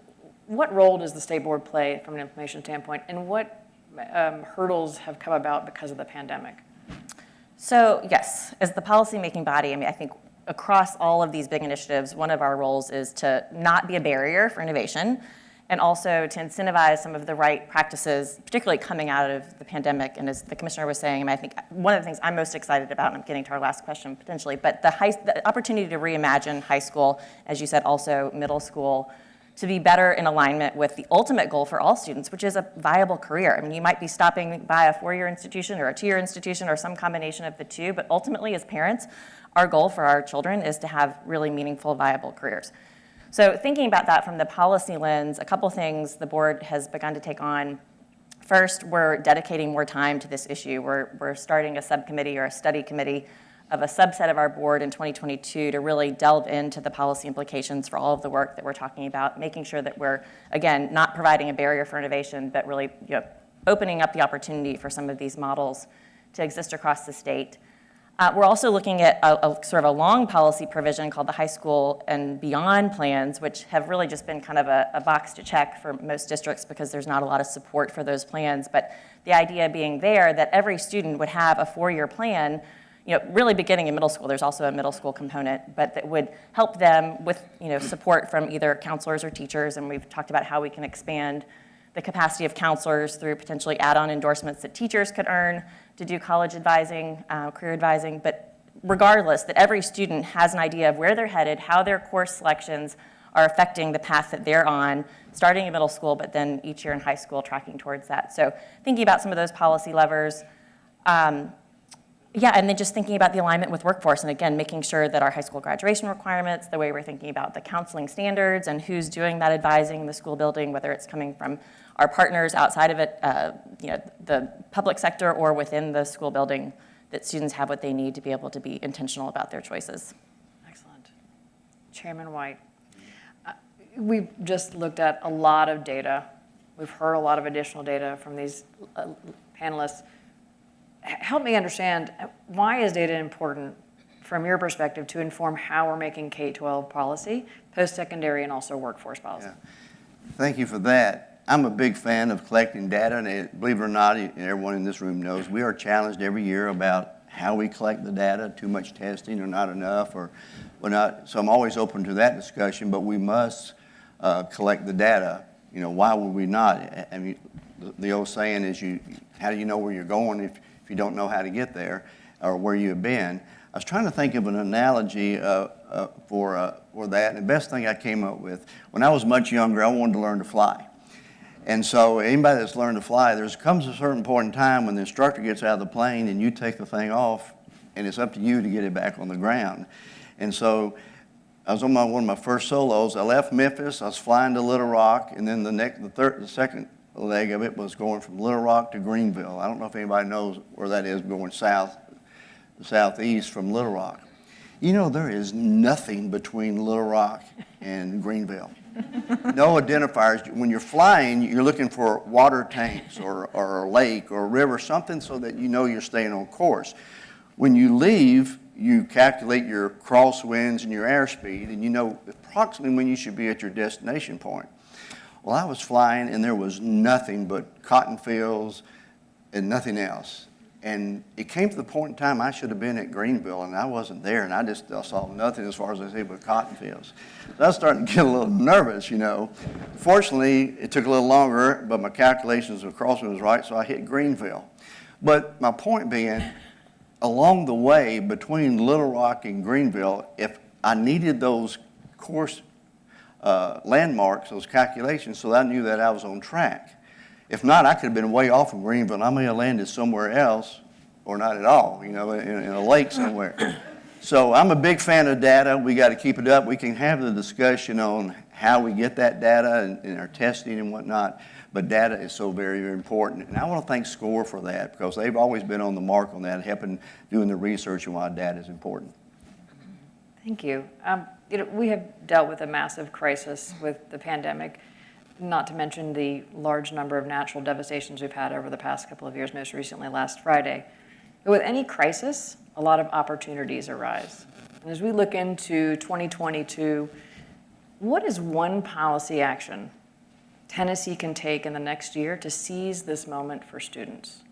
Speaker 3: What role does the State Board play from an information standpoint, and what hurdles have come about because of the pandemic?
Speaker 6: So yes, as the policymaking body, I think across all of these big initiatives, one of our roles is to not be a barrier for innovation, and also to incentivize some of the right practices, particularly coming out of the pandemic. And as the commissioner was saying, I think one of the things I'm most excited about, and I'm getting to our last question potentially, but the opportunity to reimagine high school, as you said, also middle school, to be better in alignment with the ultimate goal for all students, which is a viable career. I mean, you might be stopping by a 4-year institution or a 2-year institution or some combination of the two, but ultimately as parents, our goal for our children is to have really meaningful, viable careers. So thinking about that from the policy lens, a couple things the board has begun to take on. First, we're dedicating more time to this issue. We're starting a subcommittee or a study committee of a subset of our board in 2022 to really delve into the policy implications for all of the work that we're talking about, making sure that we're, again, not providing a barrier for innovation, but really opening up the opportunity for some of these models to exist across the state. We're also looking at a sort of a long policy provision called the high school and beyond plans, which have really just been kind of a box to check for most districts because there's not a lot of support for those plans. But the idea being there that every student would have a 4-year plan, really beginning in middle school. There's also a middle school component, but that would help them with, support from either counselors or teachers. And we've talked about how we can expand the capacity of counselors through potentially add-on endorsements that teachers could earn to do college advising, career advising. But regardless, that every student has an idea of where they're headed, how their course selections are affecting the path that they're on, starting in middle school, but then each year in high school tracking towards that. So thinking about some of those policy levers. And then just thinking about the alignment with workforce, and again, making sure that our high school graduation requirements, the way we're thinking about the counseling standards and who's doing that advising in the school building, whether it's coming from our partners outside of it, the public sector or within the school building, that students have what they need to be able to be intentional about their choices.
Speaker 3: Excellent. Chairman White, we've just looked at a lot of data. We've heard a lot of additional data from these panelists. Help me understand, why is data important from your perspective to inform how we're making K-12 policy, post-secondary, and also workforce policy?
Speaker 7: Yeah. Thank you for that. I'm a big fan of collecting data, and believe it or not, everyone in this room knows we are challenged every year about how we collect the data, too much testing or not enough, or not. So I'm always open to that discussion, but we must collect the data. Why would we not? I mean, the old saying is, how do you know where you're going if you don't know how to get there or where you've been. I was trying to think of an analogy for that, and the best thing I came up with, when I was much younger, I wanted to learn to fly. And so anybody that's learned to fly, there comes a certain point in time when the instructor gets out of the plane and you take the thing off, and it's up to you to get it back on the ground. And so I was on one of my first solos. I left Memphis, I was flying to Little Rock, and then the second leg of it was going from Little Rock to Greenville. I don't know if anybody knows where that is, going southeast from Little Rock. You know, there is nothing between Little Rock and Greenville. No identifiers. When you're flying, you're looking for water tanks or a lake or a river, something so that you know you're staying on course. When you leave, you calculate your crosswinds and your airspeed, and you know approximately when you should be at your destination point. Well, I was flying, and there was nothing but cotton fields and nothing else. And it came to the point in time I should have been at Greenville, and I wasn't there, and I saw nothing as far as I see but cotton fields. So I was starting to get a little nervous, you know. Fortunately, it took a little longer, but my calculations of crosswind was right, so I hit Greenville. But my point being, along the way between Little Rock and Greenville, if I needed those course landmarks, those calculations, so that I knew that I was on track. If not, I could have been way off from Greenville. I may have landed somewhere else, or not at all, you know, in a lake somewhere. So I'm a big fan of data. We got to keep it up. We can have the discussion on how we get that data and our testing and whatnot, but data is so very, very important. And I want to thank SCORE for that, because they've always been on the mark on that, helping doing the research and why data is important.
Speaker 3: Thank you. You know, we have dealt with a massive crisis with the pandemic, not to mention the large number of natural devastations we've had over the past couple of years, most recently last Friday. But with any crisis, a lot of opportunities arise. And as we look into 2022, what is one policy action Tennessee can take in the next year to seize this moment for students?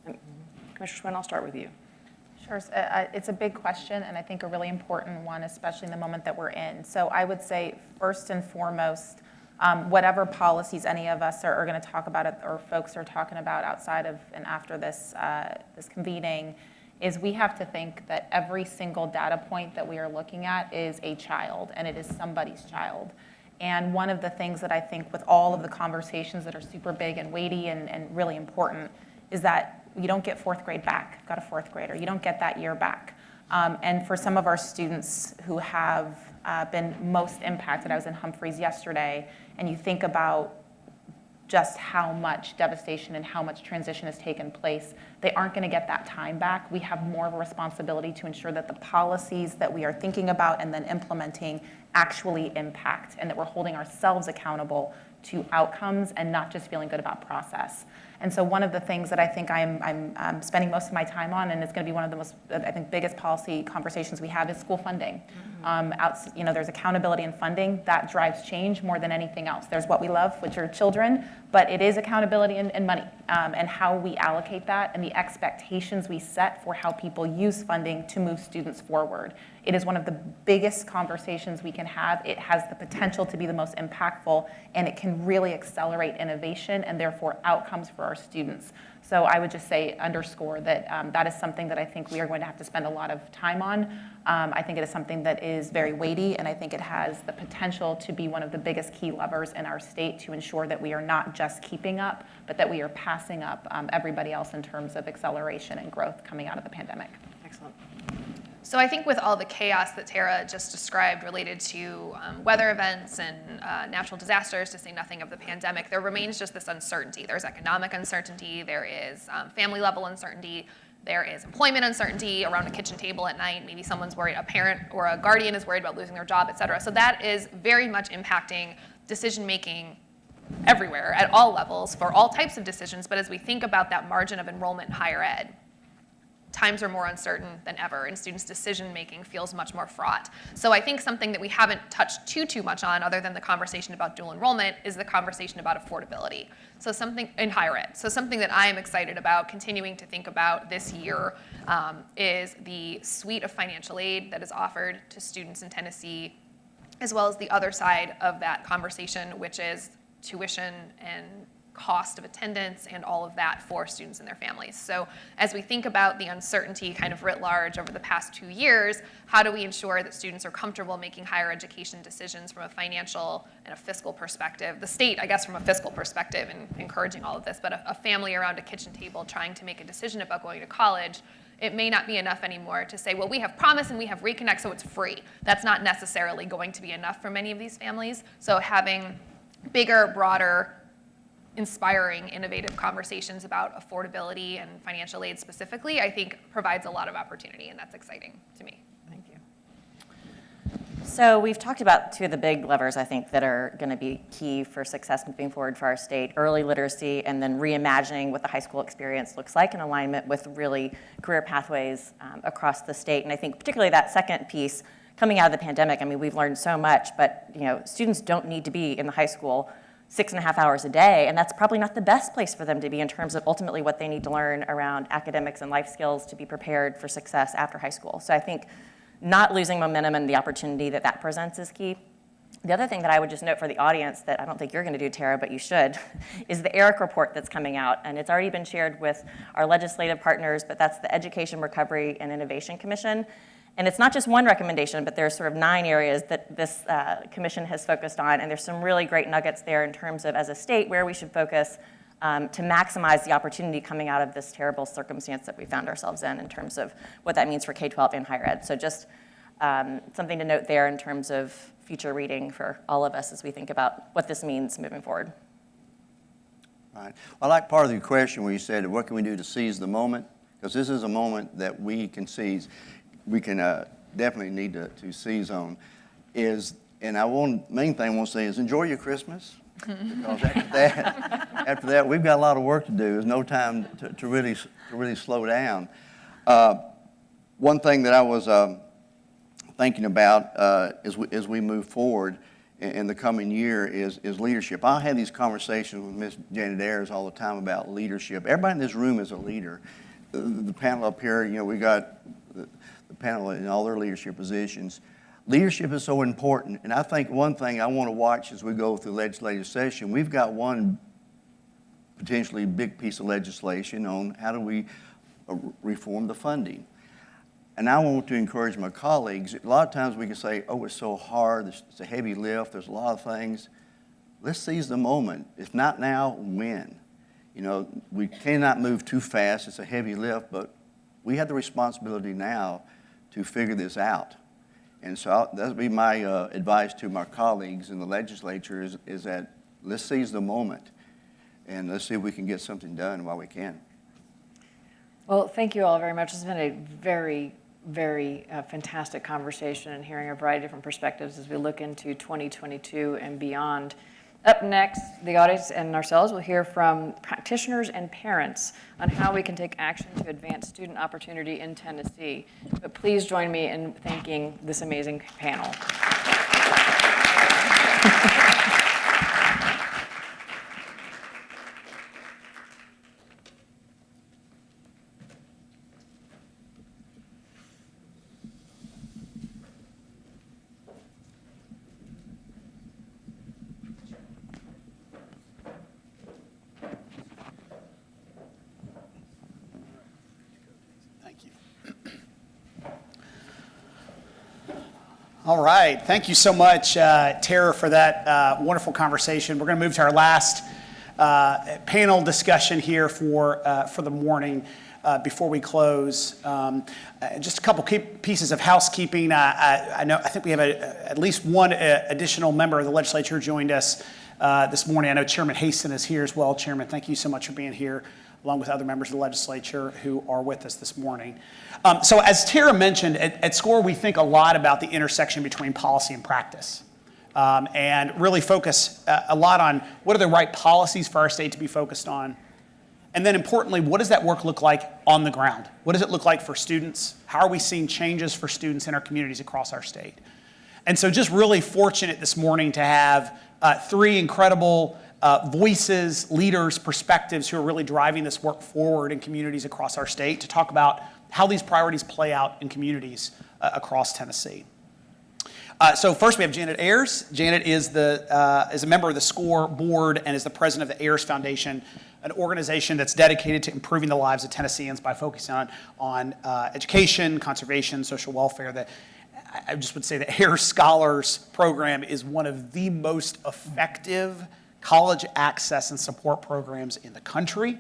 Speaker 3: And Commissioner Swin, I'll start with you.
Speaker 5: Sure. It's a big question, and I think a really important one, especially in the moment that we're in. So I would say, first and foremost, whatever policies any of us are going to talk about, or folks are talking about outside of and after this convening, is we have to think that every single data point that we are looking at is a child, and it is somebody's child. And one of the things that I think with all of the conversations that are super big and weighty and really important is that you don't get fourth grade back. I've got a fourth grader. You don't get that year back. And for some of our students who have been most impacted, I was in Humphreys yesterday, and you think about just how much devastation and how much transition has taken place, they aren't going to get that time back. We have more of a responsibility to ensure that the policies that we are thinking about and then implementing actually impact, and that we're holding ourselves accountable to outcomes and not just feeling good about process. And so one of the things that I think I'm spending most of my time on, and it's going to be one of the most, I think, biggest policy conversations we have, is school funding. There's accountability in funding that drives change more than anything else. There's what we love, which are children, but it is accountability and money, and how we allocate that and the expectations we set for how people use funding to move students forward. It is one of the biggest conversations we can have. It has the potential to be the most impactful, and it can really accelerate innovation and therefore outcomes for our students. So I would just say, underscore that that is something that I think we are going to have to spend a lot of time on. I think it is something that is very weighty, and I think it has the potential to be one of the biggest key levers in our state to ensure that we are not just keeping up, but that we are passing up everybody else in terms of acceleration and growth coming out of the pandemic.
Speaker 3: Excellent.
Speaker 4: So I think with all the chaos that Tara just described related to weather events and natural disasters, to say nothing of the pandemic, there remains just this uncertainty. There's economic uncertainty, there is family level uncertainty, there is employment uncertainty around a kitchen table at night. Maybe someone's worried, a parent or a guardian is worried about losing their job, et cetera. So that is very much impacting decision making everywhere at all levels for all types of decisions. But as we think about that margin of enrollment in higher ed, times are more uncertain than ever, and students' decision-making feels much more fraught. So I think something that we haven't touched too much on, other than the conversation about dual enrollment, is the conversation about affordability. So something in higher ed. So something that I am excited about continuing to think about this year is the suite of financial aid that is offered to students in Tennessee, as well as the other side of that conversation, which is tuition and cost of attendance and all of that for students and their families. So as we think about the uncertainty kind of writ large over the past 2 years, how do we ensure that students are comfortable making higher education decisions from a financial and a fiscal perspective? The state, I guess, from a fiscal perspective and encouraging all of this, but a family around a kitchen table trying to make a decision about going to college, it may not be enough anymore to say, well, we have Promise and we have Reconnect, so it's free. That's not necessarily going to be enough for many of these families. So having bigger, broader, inspiring, innovative conversations about affordability and financial aid specifically, I think provides a lot of opportunity, and that's exciting to me.
Speaker 3: Thank you.
Speaker 6: So we've talked about two of the big levers, I think, that are going to be key for success moving forward for our state: early literacy, and then reimagining what the high school experience looks like in alignment with really career pathways across the state. And I think particularly that second piece, coming out of the pandemic, I mean, we've learned so much, but students don't need to be in the high school 6.5 hours a day, and that's probably not the best place for them to be in terms of ultimately what they need to learn around academics and life skills to be prepared for success after high school. So I think not losing momentum and the opportunity that that presents is key. The other thing that I would just note for the audience that I don't think you're going to do, Tara, but you should, is the ERIC report that's coming out, and it's already been shared with our legislative partners, but that's the Education, Recovery, and Innovation Commission. And it's not just one recommendation, but there's sort of 9 areas that this commission has focused on, and there's some really great nuggets there in terms of, as a state, where we should focus to maximize the opportunity coming out of this terrible circumstance that we found ourselves in terms of what that means for K-12 and higher ed. So just something to note there in terms of future reading for all of us as we think about what this means moving forward.
Speaker 7: Right. I like part of the question where you said, what can we do to seize the moment? Because this is a moment that we can seize. We can definitely need to seize on. And main thing I want to say is enjoy your Christmas. Because after that, we've got a lot of work to do. There's no time to really slow down. One thing that I was thinking about as we move forward in the coming year is leadership. I have these conversations with Ms. Janet Ayers all the time about leadership. Everybody in this room is a leader. The panel up here, we got the panel in all their leadership positions. Leadership is so important, and I think one thing I want to watch as we go through legislative session, we've got one potentially big piece of legislation on how do we reform the funding. And I want to encourage my colleagues, a lot of times we can say, oh, it's so hard, it's a heavy lift, there's a lot of things. Let's seize the moment. If not now, when? We cannot move too fast, it's a heavy lift, but we have the responsibility now to figure this out. And so that would be my advice to my colleagues in the legislature is that let's seize the moment and let's see if we can get something done while we can.
Speaker 3: Well, thank you all very much. It's been a very, very fantastic conversation and hearing a variety of different perspectives as we look into 2022 and beyond. Up next, the audience and ourselves will hear from practitioners and parents on how we can take action to advance student opportunity in Tennessee. But please join me in thanking this amazing panel.
Speaker 2: All right, thank you so much, Tara, for that wonderful conversation. We're going to move to our last panel discussion here for the morning before we close. Just a couple pieces of housekeeping. I think we have at least one additional member of the legislature joined us this morning. I know Chairman Haston is here as well. Chairman, thank you so much for being here, along with other members of the legislature who are with us this morning. So as Tara mentioned, at SCORE, we think a lot about the intersection between policy and practice, and really focus a lot on what are the right policies for our state to be focused on. And then importantly, what does that work look like on the ground? What does it look like for students? How are we seeing changes for students in our communities across our state? And so just really fortunate this morning to have 3 incredible voices, leaders, perspectives who are really driving this work forward in communities across our state to talk about how these priorities play out in communities across Tennessee. So first we have Janet Ayers. Janet is a member of the SCORE board and is the president of the Ayers Foundation, an organization that's dedicated to improving the lives of Tennesseans by focusing on education, conservation, social welfare. I just would say the Ayers Scholars Program is one of the most effective college access and support programs in the country,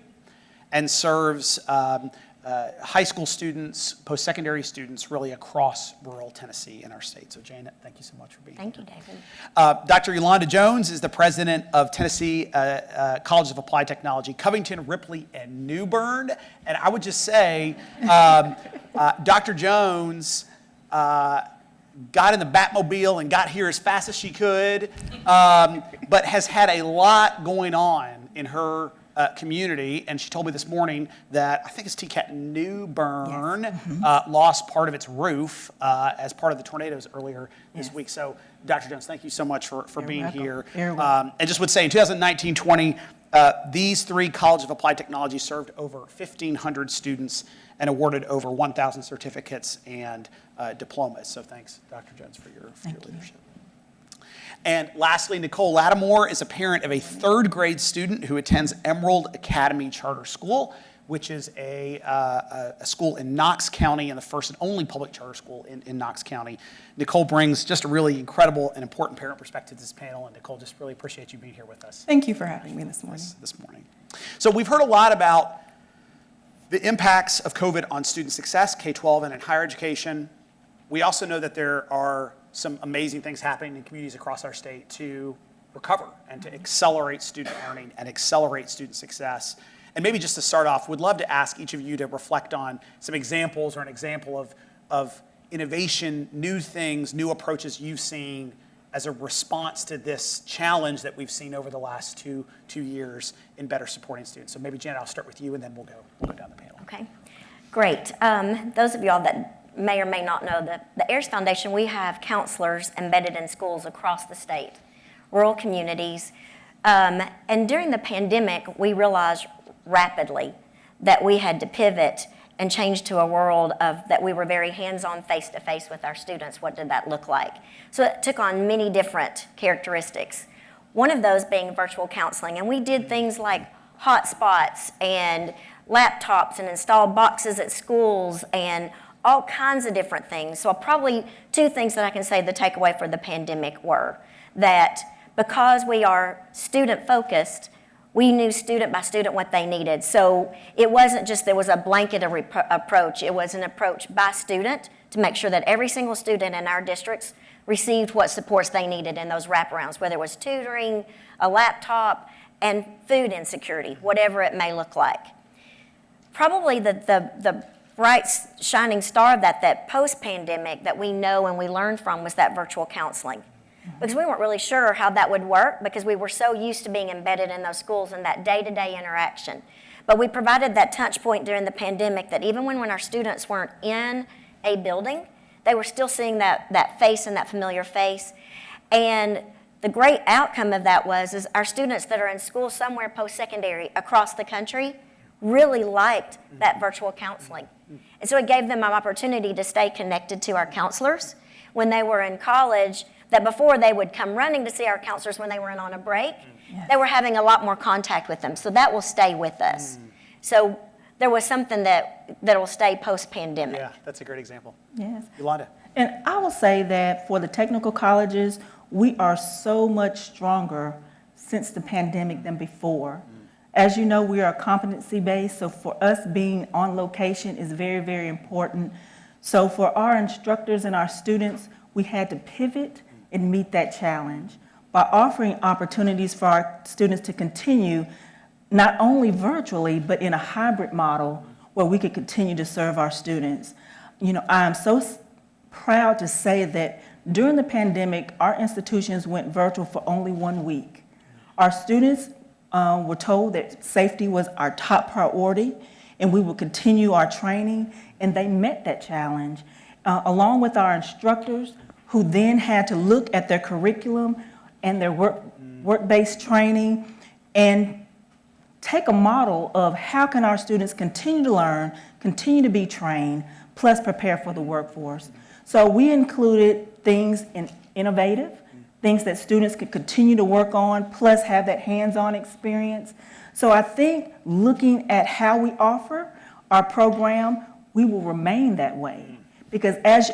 Speaker 2: and serves high school students, post-secondary students, really across rural Tennessee in our state. So Janet, thank you so much for being here.
Speaker 6: Thank you, David.
Speaker 2: Dr. Yolanda Jones is the president of Tennessee Colleges of Applied Technology, Covington, Ripley, and New Bern. And I would just say, Dr. Jones got in the Batmobile and got here as fast as she could, but has had a lot going on in her community, and she told me this morning that I think it's TCAT New Bern lost part of its roof as part of the tornadoes earlier this week. So, Dr. Jones, thank you so much for being here. And just would say, in 2019-20, these 3 Colleges of Applied Technology served over 1,500 students and awarded over 1,000 certificates and diplomas. So thanks, Dr. Jones, for your leadership. And lastly, Nicole Lattimore is a parent of a 3rd grade student who attends Emerald Academy Charter School, which is a school in Knox County and the first and only public charter school in Knox County. Nicole brings just a really incredible and important parent perspective to this panel. And Nicole, just really appreciate you being here with us.
Speaker 8: Thank you for having me this morning.
Speaker 2: So we've heard a lot about the impacts of COVID on student success, K-12 and in higher education. We also know that there are some amazing things happening in communities across our state to recover and to accelerate student learning and accelerate student success. And maybe just to start off, we'd love to ask each of you to reflect on some examples or an example of innovation, new things, new approaches you've seen as a response to this challenge that we've seen over the last two years in better supporting students. So maybe, Janet, I'll start with you, and then we'll go down the panel.
Speaker 6: Okay, great. Those of y'all that may or may not know that the Ayers Foundation, we have counselors embedded in schools across the state, rural communities. And during the pandemic, we realized rapidly that we had to pivot and change to a world of that we were very hands-on, face-to-face with our students. What did that look like? So it took on many different characteristics. One of those being virtual counseling. And we did things like hotspots and laptops and installed boxes at schools and all kinds of different things. So probably 2 things that I can say the takeaway for the pandemic were that because we are student-focused, we knew student by student what they needed. So it wasn't just there was a blanket approach. It was an approach by student to make sure that every single student in our districts received what supports they needed in those wraparounds, whether it was tutoring, a laptop, and food insecurity, whatever it may look like. Probably the bright shining star of that post-pandemic that we know and we learned from was that virtual counseling. Because we weren't really sure how that would work because we were so used to being embedded in those schools and that day-to-day interaction. But we provided that touch point during the pandemic that even when our students weren't in a building, they were still seeing that face and that familiar face. And the great outcome of that is our students that are in school somewhere post-secondary across the country really liked that virtual counseling. And so it gave them an opportunity to stay connected to our counselors when they were in college, that before they would come running to see our counselors when they were on a break, they were having a lot more contact with them. So that will stay with us. So there was something that will stay post-pandemic.
Speaker 2: Yeah, that's a great example.
Speaker 8: Yes.
Speaker 2: Yolanda.
Speaker 8: And I will say that for the technical colleges, we are so much stronger since the pandemic than before. As you know, we are competency-based, so for us being on location is very, very important. So for our instructors and our students, we had to pivot and meet that challenge by offering opportunities for our students to continue not only virtually, but in a hybrid model where we could continue to serve our students. You know, I am so proud to say that during the pandemic, our institutions went virtual for only 1 week. Our students were told that safety was our top priority and we will continue our training, and they met that challenge, along with our instructors who then had to look at their curriculum and their work-based training and take a model of how can our students continue to learn, continue to be trained, plus prepare for the workforce. So we included things in innovative, things that students could continue to work on, plus have that hands-on experience. So I think looking at how we offer our program, we will remain that way. Because as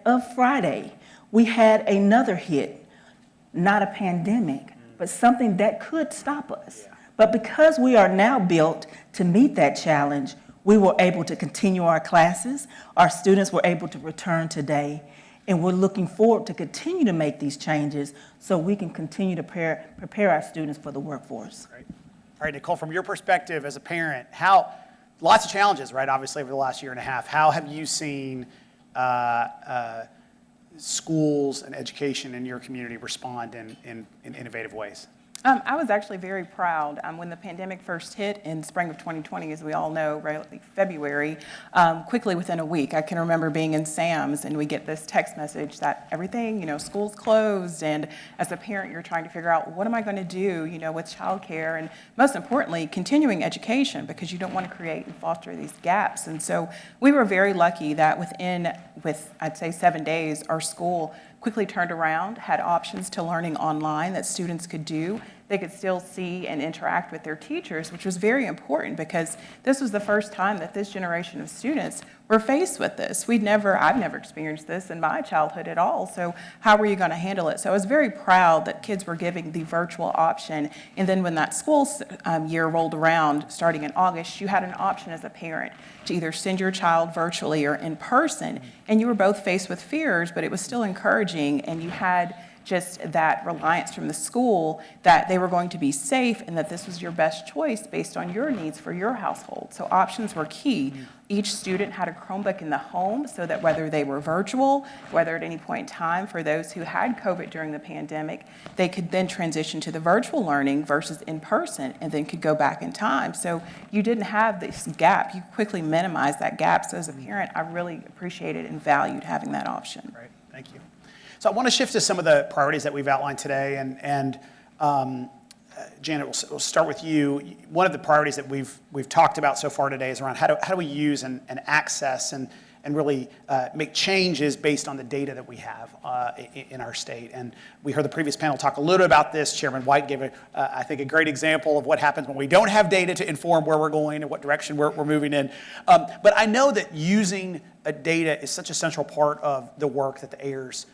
Speaker 8: of Friday, we had another hit, not a pandemic, but something that could stop us. But because we are now built to meet that challenge, we were able to continue our classes. Our students were able to return today. And we're looking forward to continue to make these changes so we can continue to prepare our students for the workforce.
Speaker 2: Great. All right, Nicole, from your perspective as a parent, lots of challenges, right, obviously, over the last year and a half. How have you seen schools and education in your community respond in innovative ways?
Speaker 9: I was actually very proud when the pandemic first hit in spring of 2020, as we all know, right, February, quickly within a week. I can remember being in Sam's and we get this text message that everything, school's closed, and as a parent, you're trying to figure out, what am I going to do, with childcare, and most importantly, continuing education, because you don't want to create and foster these gaps. And so we were very lucky that I'd say 7 days, our school quickly turned around, had options to learning online that students could do. They could still see and interact with their teachers, which was very important because this was the first time that this generation of students were faced with this. I've never experienced this in my childhood at all, so how were you going to handle it? So I was very proud that kids were giving the virtual option, and then when that school year rolled around, starting in August, you had an option as a parent to either send your child virtually or in person, and you were both faced with fears, but it was still encouraging, and you had just that reliance from the school that they were going to be safe and that this was your best choice based on your needs for your household. So options were key. Each student had a Chromebook in the home so that whether they were virtual, whether at any point in time for those who had COVID during the pandemic, they could then transition to the virtual learning versus in person and then could go back in time. So you didn't have this gap. You quickly minimized that gap. So as a parent, I really appreciated and valued having that option.
Speaker 2: Great, thank you. So I want to shift to some of the priorities that we've outlined today, and Janet, we'll start with you. One of the priorities that we've talked about so far today is around how do we use and access and really make changes based on the data that we have in our state. And we heard the previous panel talk a little about this. Chairman White gave, I think, a great example of what happens when we don't have data to inform where we're going and what direction we're moving in. But I know that using data is such a central part of the work that the AIRS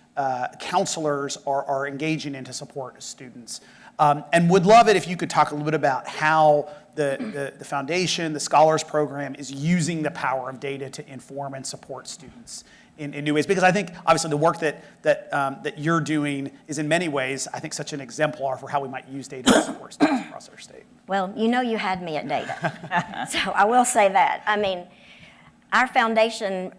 Speaker 2: counselors are engaging in to support students. And would love it if you could talk a little bit about how the foundation, the Scholars Program, is using the power of data to inform and support students in new ways. Because I think, obviously, the work that you're doing is in many ways, I think, such an exemplar for how we might use data to support students across our state.
Speaker 10: Well, you had me at data. So I will say that. I mean, our foundation,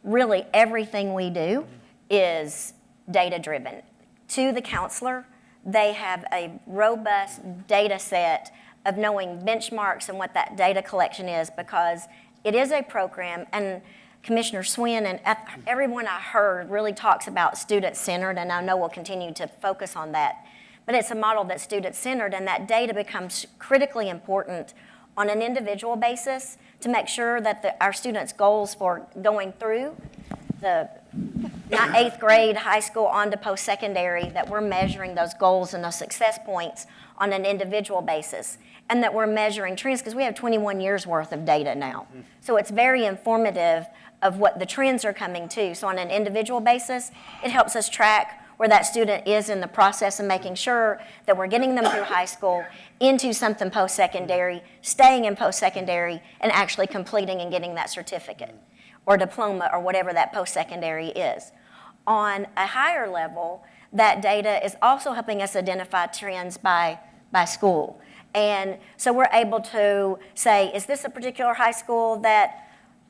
Speaker 10: really everything we do is data-driven. To the counselor, they have a robust data set of knowing benchmarks and what that data collection is, because it is a program, and Commissioner Swin and everyone I heard really talks about student-centered, and I know we'll continue to focus on that. But it's a model that's student-centered, and that data becomes critically important on an individual basis to make sure that our students' goals for going through the 8th grade, high school, on to post-secondary, that we're measuring those goals and those success points on an individual basis, and that we're measuring trends, because we have 21 years worth of data now. So it's very informative of what the trends are coming to. So on an individual basis, it helps us track where that student is in the process and making sure that we're getting them through high school into something post-secondary, staying in post-secondary, and actually completing and getting that certificate or diploma or whatever that post-secondary is. On a higher level, that data is also helping us identify trends by school. And so we're able to say, is this a particular high school that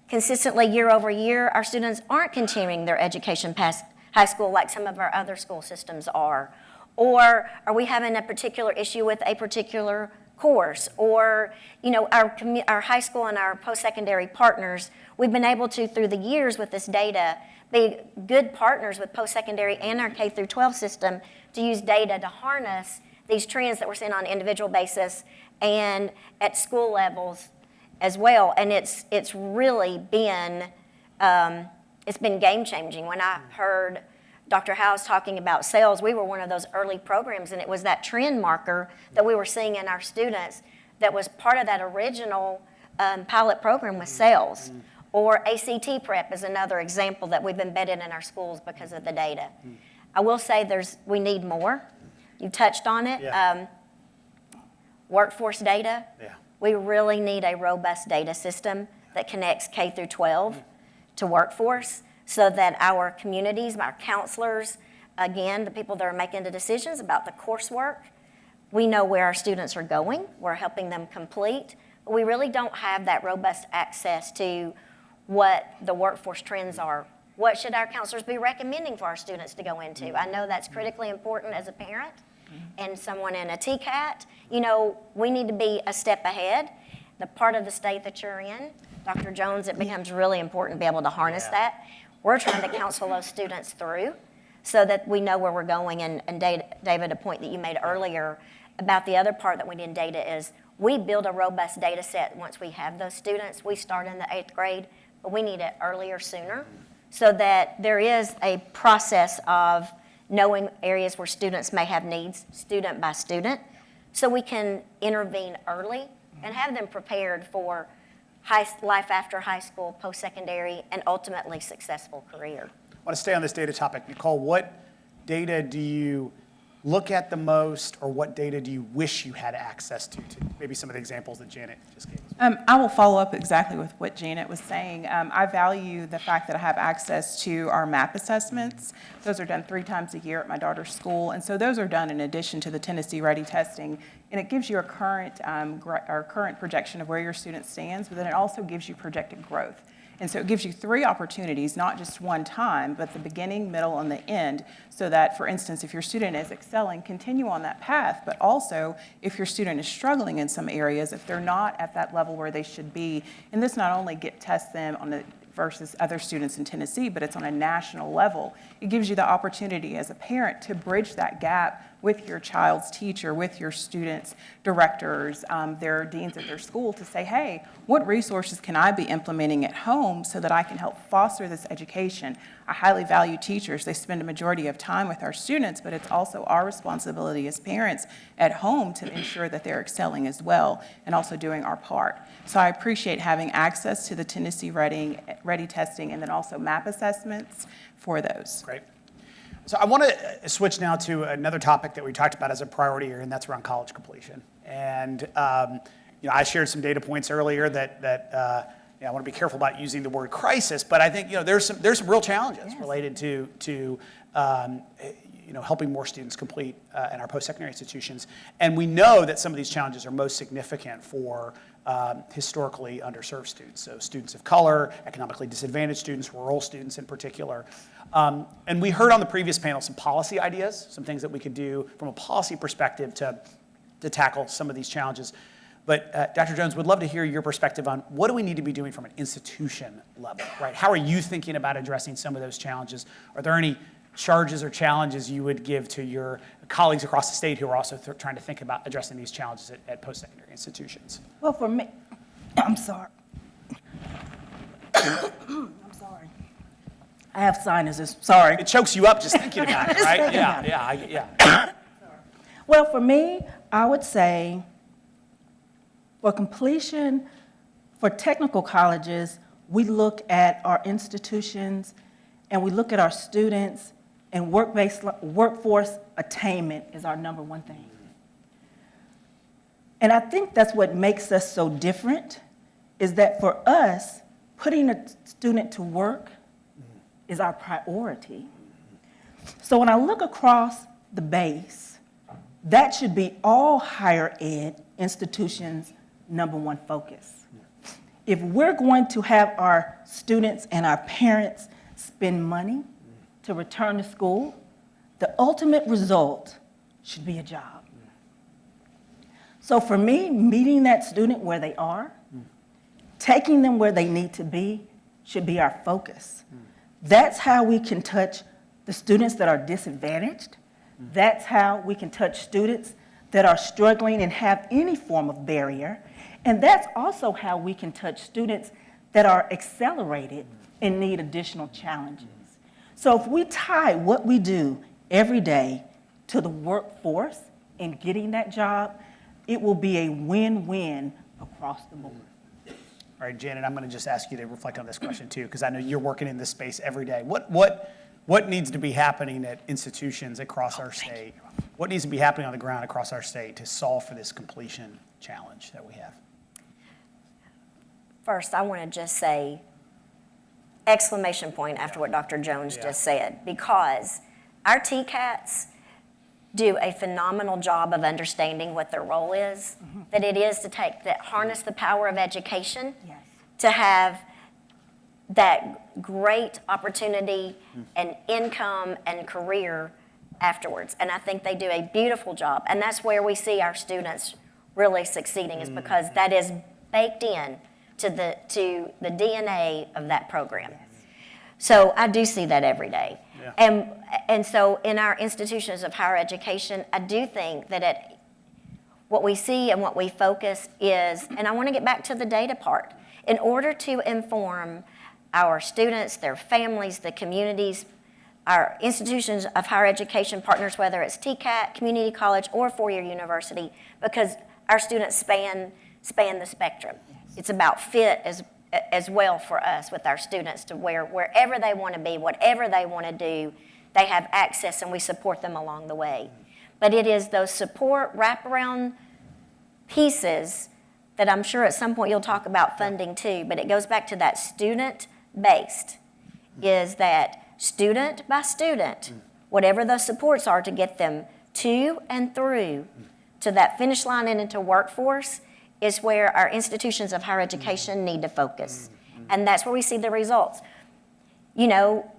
Speaker 10: consistently year over year, our students aren't continuing their education past high school like some of our other school systems are? Or are we having a particular issue with a particular course? Or, our high school and our post-secondary partners, we've been able to, through the years with this data, be good partners with post-secondary and our K through 12 system to use data to harness these trends that we're seeing on an individual basis and at school levels as well. And it's really been, it's been game-changing. When I heard Dr. Howe's talking about sales. We were one of those early programs, and it was that trend marker that we were seeing in our students that was part of that original pilot program with sales. Or ACT prep is another example that we've embedded in our schools because of the data. I will say we need more. You touched on it.
Speaker 2: Yeah.
Speaker 10: Workforce data.
Speaker 2: Yeah.
Speaker 10: We really need a robust data system that connects K through 12 to workforce so that our communities, our counselors, again, the people that are making the decisions about the coursework, we know where our students are going. We're helping them complete. But we really don't have that robust access to what the workforce trends are. What should our counselors be recommending for our students to go into? I know that's critically important as a parent and someone in a TCAT. You know, we need to be a step ahead. The part of the state that you're in, Dr. Jones, it becomes really important to be able to harness that. We're trying to counsel those students through so that we know where we're going. And David, a point that you made earlier about the other part that we need in data is we build a robust data set once we have those students. We start in the 8th grade, but we need it earlier, sooner, so that there is a process of knowing areas where students may have needs, student by student, so we can intervene early and have them prepared for life after high school, post-secondary, and ultimately successful career.
Speaker 2: I want to stay on this data topic. Nicole, what data do you look at the most, or what data do you wish you had access to maybe some of the examples that Janet just gave us?
Speaker 9: I will follow up exactly with what Janet was saying. I value the fact that I have access to our MAP assessments. Those are done 3 times a year at my daughter's school, and so those are done in addition to the Tennessee Ready testing, and it gives you a current projection of where your student stands, but then it also gives you projected growth. And so it gives you 3 opportunities, not just one time, but the beginning, middle, and the end, so that, for instance, if your student is excelling, continue on that path, but also if your student is struggling in some areas, if they're not at that level where they should be, and this not only tests them on the versus other students in Tennessee, but it's on a national level. It gives you the opportunity as a parent to bridge that gap with your child's teacher, with your students' directors, their deans at their school to say, hey, what resources can I be implementing at home so that I can help foster this education? I highly value teachers. They spend a majority of time with our students, but it's also our responsibility as parents at home to ensure that they're excelling as well and also doing our part. So I appreciate having access to the Tennessee Ready testing and then also MAP assessments for those.
Speaker 2: Great. So I want to switch now to another topic that we talked about as a priority here, and that's around college completion. And you know, I shared some data points earlier that I want to be careful about using the word crisis, but I think there's some real challenges related to helping more students complete in our post-secondary institutions. And we know that some of these challenges are most significant for historically underserved students, so students of color, economically disadvantaged students, rural students in particular. And we heard on the previous panel some policy ideas, some things that we could do from a policy perspective to tackle some of these challenges. But Dr. Jones, would love to hear your perspective on what do we need to be doing from an institution level, right? How are you thinking about addressing some of those challenges? Are there any charges or challenges you would give to your colleagues across the state who are also trying to think about addressing these challenges at post-secondary institutions?
Speaker 8: Well, for me, I'm sorry. I'm sorry. I have sinuses, sorry.
Speaker 2: It chokes you up just thinking about it, right? Yeah.
Speaker 8: Well, for me, I would say for completion, for technical colleges, we look at our institutions and we look at our students, and workforce attainment is our number one thing. And I think that's what makes us so different, is that for us, putting a student to work is our priority. So when I look across the base, that should be all higher ed institutions' number one focus. If we're going to have our students and our parents spend money to return to school, the ultimate result should be a job. So for me, meeting that student where they are, taking them where they need to be, should be our focus. That's how we can touch the students that are disadvantaged. That's how we can touch students that are struggling and have any form of barrier. And that's also how we can touch students that are accelerated and need additional challenges. So if we tie what we do every day to the workforce and getting that job, it will be a win-win across the board.
Speaker 2: All right, Janet, I'm going to just ask you to reflect on this question too, because I know you're working in this space every day. What needs to be happening at institutions across our state? What needs to be happening on the ground across our state to solve for this completion challenge that we have?
Speaker 10: First, I want to just say exclamation point after what Dr. Jones just said, because our TCATs do a phenomenal job of understanding what their role is, that it is to harness the power of education, to have that great opportunity and income and career afterwards. And I think they do a beautiful job. And that's where we see our students really succeeding, is because that is baked in to the DNA of that program. So I do see that every day. Yeah. And so in our institutions of higher education, I do think that what we see and what we focus is, and I want to get back to the data part, in order to inform our students, their families, the communities, our institutions of higher education partners, whether it's TCAT, community college, or four-year university, because our students span the spectrum. It's about fit as well for us with our students, to wherever they want to be, whatever they want to do, they have access and we support them along the way. But it is those support wraparound pieces that I'm sure at some point you'll talk about funding too, but it goes back to that student-based, is that student by student, whatever those supports are to get them to and through to that finish line and into workforce, is where our institutions of higher education need to focus. And that's where we see the results. You know,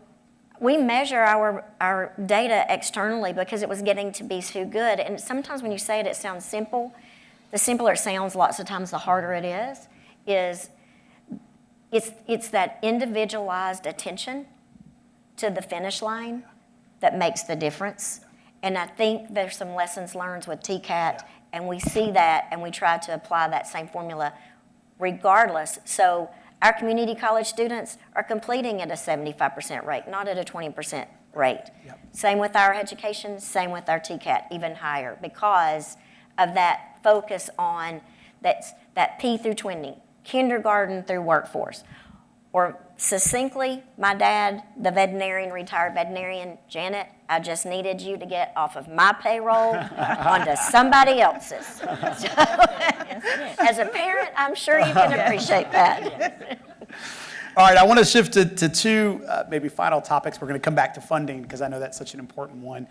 Speaker 10: we measure our data externally because it was getting to be too good. And sometimes when you say it, it sounds simple. The simpler it sounds, lots of times the harder it is it's that individualized attention to the finish line that makes the difference. And I think there's some lessons learned with TCAT, and we see that, and we try to apply that same formula regardless. So our community college students are completing at a 75% rate, not at a 20% rate. Yep. Same with our education, same with our TCAT, even higher, because of that focus on that P through 20, kindergarten through workforce. Or succinctly, my dad, the veterinarian, retired veterinarian, Janet, I just needed you to get off of my payroll onto somebody else's. So, as a parent, I'm sure you can appreciate that.
Speaker 2: All right, I want to shift to two maybe final topics. We're going to come back to funding because I know that's such an important one.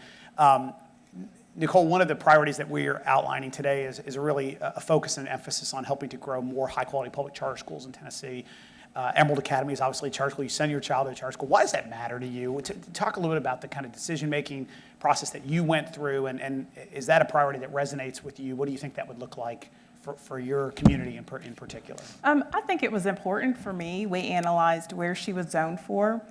Speaker 2: Nicole, one of the priorities that we are outlining today is really a focus and emphasis on helping to grow more high-quality public charter schools in Tennessee. Emerald Academy is obviously a charter school. You send your child to a charter school. Why does that matter to you? Talk a little bit about the kind of decision-making process that you went through, and is that a priority that resonates with you? What do you think that would look like for your community in particular?
Speaker 9: I think it was important for me. We analyzed where she was zoned for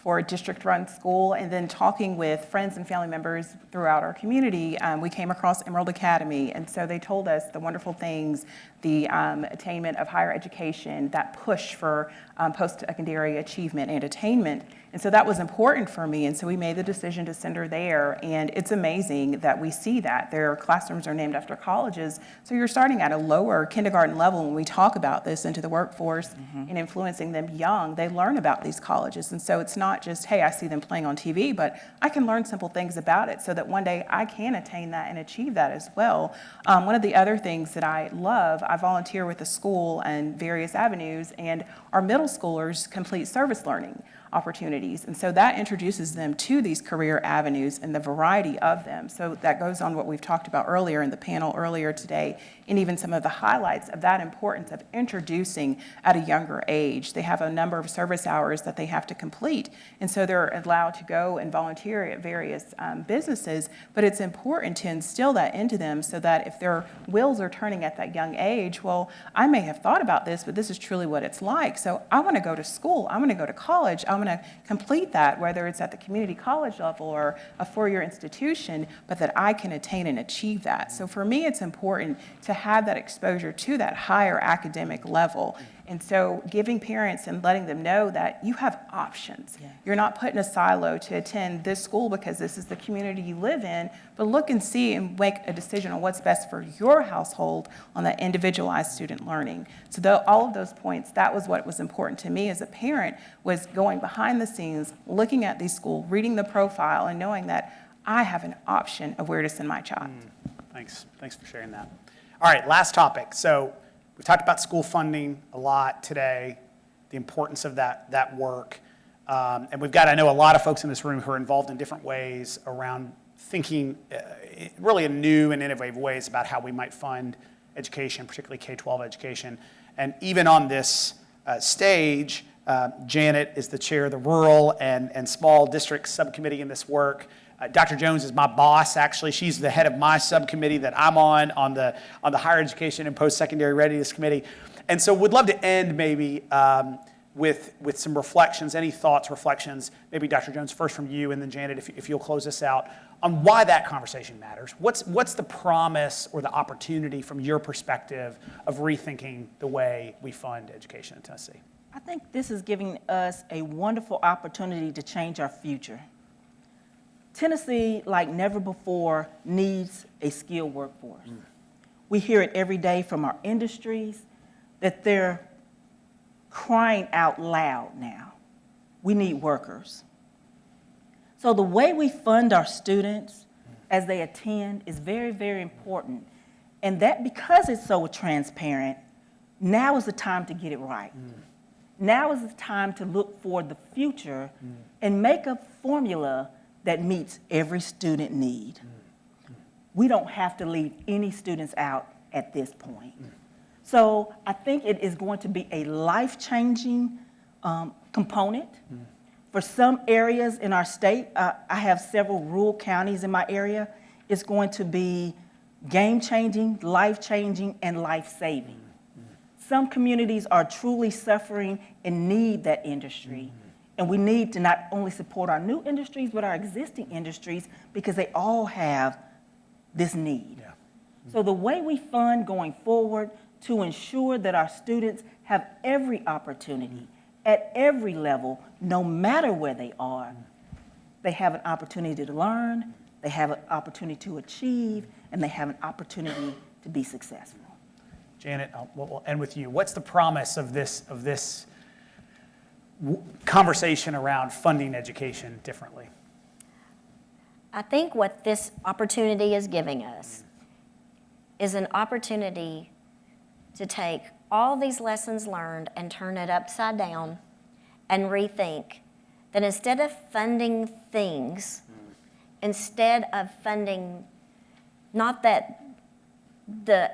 Speaker 9: a district-run school, and then talking with friends and family members throughout our community, we came across Emerald Academy, and so they told us the wonderful things, the attainment of higher education, that push for post-secondary achievement and attainment. And so that was important for me, and so we made the decision to send her there, and it's amazing that we see that. Their classrooms are named after colleges, so you're starting at a lower kindergarten level when we talk about this into the workforce and influencing them young. They learn about these colleges, and so it's not just, hey, I see them playing on TV, but I can learn simple things about it so that one day I can attain that and achieve that as well. One of the other things that I love, I volunteer with the school and various avenues, and our middle schoolers complete service learning opportunities. And so that introduces them to these career avenues and the variety of them. So that goes on what we've talked about earlier in the panel earlier today, and even some of the highlights of that importance of introducing at a younger age. They have a number of service hours that they have to complete. And so they're allowed to go and volunteer at various businesses, but it's important to instill that into them so that if their wheels are turning at that young age, well, I may have thought about this, but this is truly what it's like. So I want to go to school. I want to go to college. I want going to complete that, whether it's at the community college level or a four-year institution, but that I can attain and achieve that. So for me, it's important to have that exposure to that higher academic level. And so giving parents and letting them know that you have options. You're not put in a silo to attend this school because this is the community you live in, but look and see and make a decision on what's best for your household on that individualized student learning. So all of those points, that was what was important to me as a parent, was going behind the scenes, looking at these schools, reading the profile, and knowing that I have an option of where to send my child.
Speaker 2: Thanks for sharing that. All right, last topic. So we've talked about school funding a lot today, the importance of that work. And we've got, I know, a lot of folks in this room who are involved in different ways around thinking really in new and innovative ways about how we might fund education, particularly K-12 education. And even on this stage, Janet is the chair of the Rural and Small District Subcommittee in this work. Dr. Jones is my boss, actually. She's the head of my subcommittee that I'm on the Higher Education and Post-Secondary Readiness Committee. And so would love to end maybe with some reflections, any thoughts, reflections, maybe Dr. Jones first from you, and then Janet, if you'll close us out, on why that conversation matters. What's the promise or the opportunity from your perspective of rethinking the way we fund education in Tennessee?
Speaker 8: I think this is giving us a wonderful opportunity to change our future. Tennessee, like never before, needs a skilled workforce. We hear it every day from our industries that they're crying out loud now. We need workers. So the way we fund our students as they attend is very, very important. And that, because it's so transparent, now is the time to get it right. Now is the time to look for the future and make a formula that meets every student need. We don't have to leave any students out at this point. So I think it is going to be a life-changing component. For some areas in our state, I have several rural counties in my area, it's going to be game-changing, life-changing, and life-saving. Some communities are truly suffering and need that industry. And we need to not only support our new industries, but our existing industries, because they all have this need. So the way we fund going forward to ensure that our students have every opportunity at every level, no matter where they are, they have an opportunity to learn, they have an opportunity to achieve, and they have an opportunity to be successful.
Speaker 2: Janet, we'll end with you. What's the promise of this conversation around funding education differently?
Speaker 10: I think what this opportunity is giving us is an opportunity to take all these lessons learned and turn it upside down and rethink that instead of funding things, instead of funding, not that the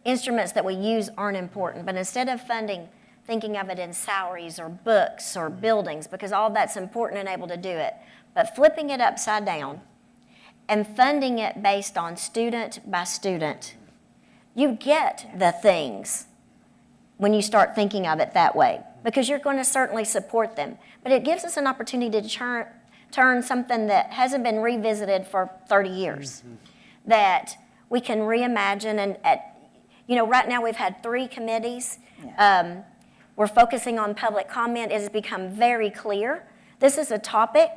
Speaker 10: instruments that we use aren't important, but instead of funding, thinking of it in salaries or books or buildings, because all that's important and able to do it, but flipping it upside down and funding it based on student by student, you get the things when you start thinking of it that way, because you're going to certainly support them. But it gives us an opportunity to turn something that hasn't been revisited for 30 years, that we can reimagine. And right now we've had 3 committees. We're focusing on public comment. It has become very clear. This is a topic.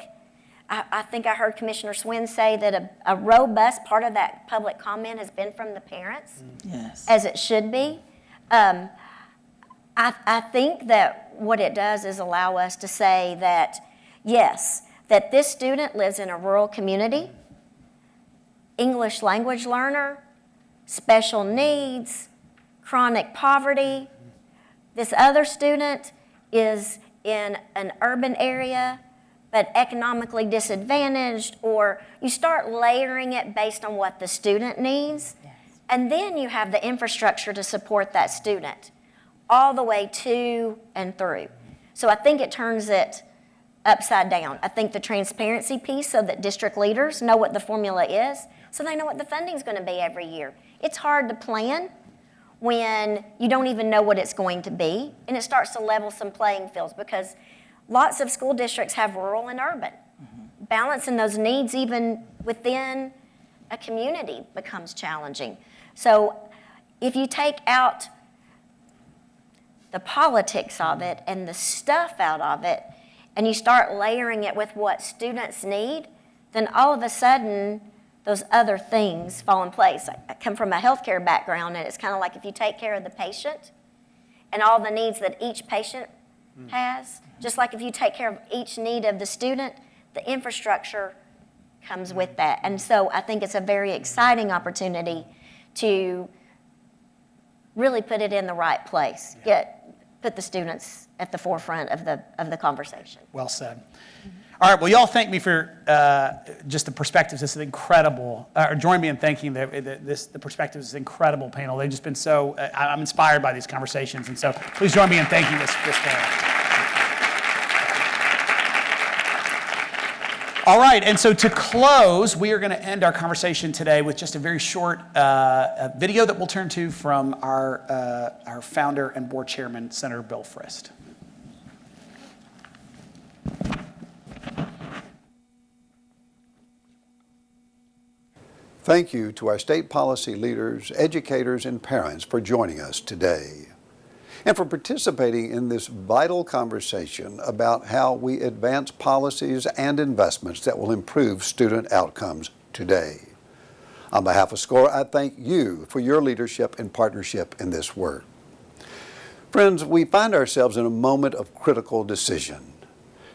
Speaker 10: I think I heard Commissioner Swin say that a robust part of that public comment has been from the parents, as it should be. I think that what it does is allow us to say that, yes, that this student lives in a rural community, English language learner, special needs, chronic poverty. This other student is in an urban area, but economically disadvantaged, or you start layering it based on what the student needs, and then you have the infrastructure to support that student all the way to and through. So I think it turns it upside down. I think the transparency piece so that district leaders know what the formula is, so they know what the funding is going to be every year. It's hard to plan when you don't even know what it's going to be, and it starts to level some playing fields, because Lots of school districts have rural and urban. Balancing those needs even within a community becomes challenging. So if you take out the politics of it and the stuff out of it, and you start layering it with what students need, then all of a sudden, those other things fall in place. I come from a healthcare background, and it's kind of like if you take care of the patient and all the needs that each patient has, just like if you take care of each need of the student, the infrastructure comes with that. And so I think it's a very exciting opportunity to really put it in the right place, put the students at the forefront of the conversation.
Speaker 2: Well said. All right, well, y'all thank me for just the perspectives. This is incredible. Join me in thanking the perspectives. This is incredible panel. They've just been so, I'm inspired by these conversations. And so please join me in thanking this panel. All right, and so to close, we are going to end our conversation today with just a very short video that we'll turn to from our founder and board chairman, Senator Bill Frist.
Speaker 11: Thank you to our state policy leaders, educators, and parents for joining us today, and for participating in this vital conversation about how we advance policies and investments that will improve student outcomes today. On behalf of SCORE, I thank you for your leadership and partnership in this work. Friends, we find ourselves in a moment of critical decision.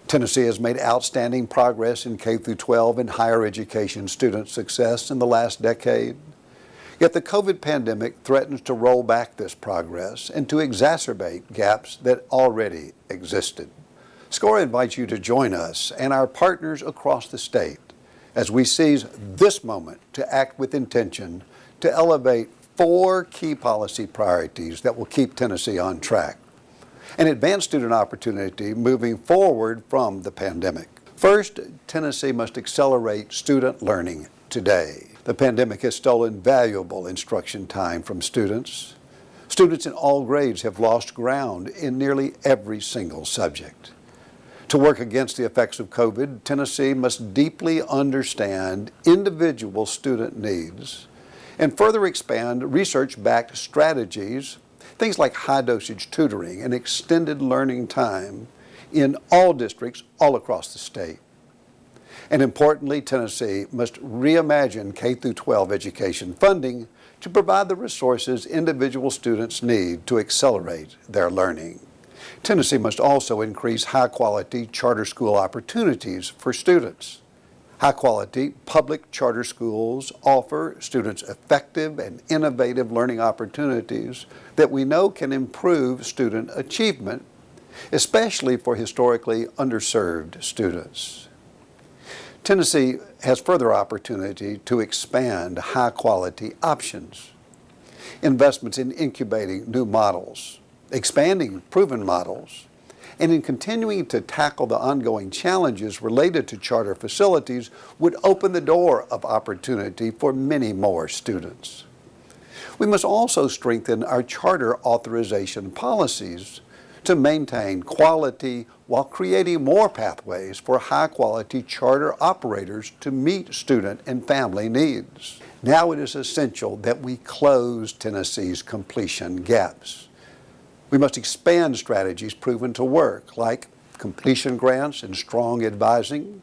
Speaker 11: Tennessee has made outstanding progress in K-12 and higher education student success in the last decade. Yet the COVID pandemic threatens to roll back this progress and to exacerbate gaps that already existed. SCORE invites you to join us and our partners across the state as we seize this moment to act with intention to elevate 4 key policy priorities that will keep Tennessee on track and advance student opportunity moving forward from the pandemic. First, Tennessee must accelerate student learning today. The pandemic has stolen valuable instruction time from students. Students in all grades have lost ground in nearly every single subject. To work against the effects of COVID, Tennessee must deeply understand individual student needs and further expand research-backed strategies, things like high-dosage tutoring and extended learning time in all districts all across the state. And importantly, Tennessee must reimagine K-12 education funding to provide the resources individual students need to accelerate their learning. Tennessee must also increase high-quality charter school opportunities for students. High-quality public charter schools offer students effective and innovative learning opportunities that we know can improve student achievement, especially for historically underserved students. Tennessee has further opportunity to expand high-quality options. Investments in incubating new models, expanding proven models, and in continuing to tackle the ongoing challenges related to charter facilities would open the door of opportunity for many more students. We must also strengthen our charter authorization policies to maintain quality while creating more pathways for high-quality charter operators to meet student and family needs. Now it is essential that we close Tennessee's completion gaps. We must expand strategies proven to work, like completion grants and strong advising,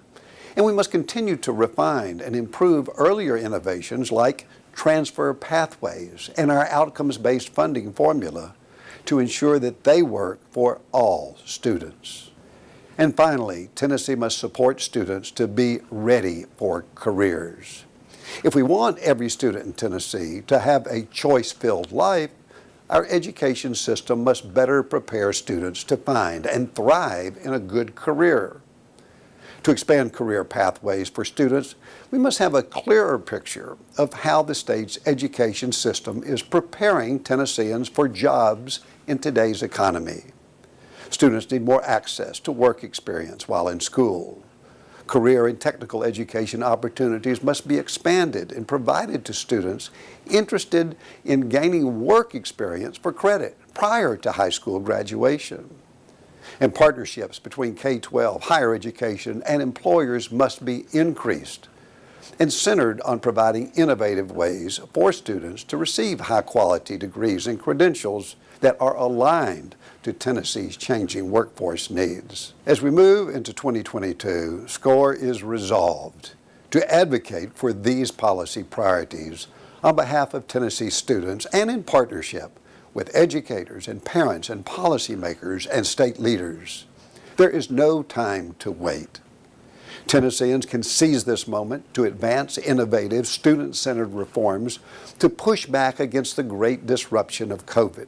Speaker 11: and we must continue to refine and improve earlier innovations like transfer pathways and our outcomes-based funding formula to ensure that they work for all students. And finally, Tennessee must support students to be ready for careers. If we want every student in Tennessee to have a choice-filled life, our education system must better prepare students to find and thrive in a good career. To expand career pathways for students, we must have a clearer picture of how the state's education system is preparing Tennesseans for jobs in today's economy. Students need more access to work experience while in school. Career and technical education opportunities must be expanded and provided to students interested in gaining work experience for credit prior to high school graduation. And partnerships between K-12, higher education, and employers must be increased and centered on providing innovative ways for students to receive high-quality degrees and credentials that are aligned to Tennessee's changing workforce needs. As we move into 2022, SCORE is resolved to advocate for these policy priorities on behalf of Tennessee students and in partnership with educators and parents and policymakers and state leaders. There is no time to wait. Tennesseans can seize this moment to advance innovative, student-centered reforms to push back against the great disruption of COVID.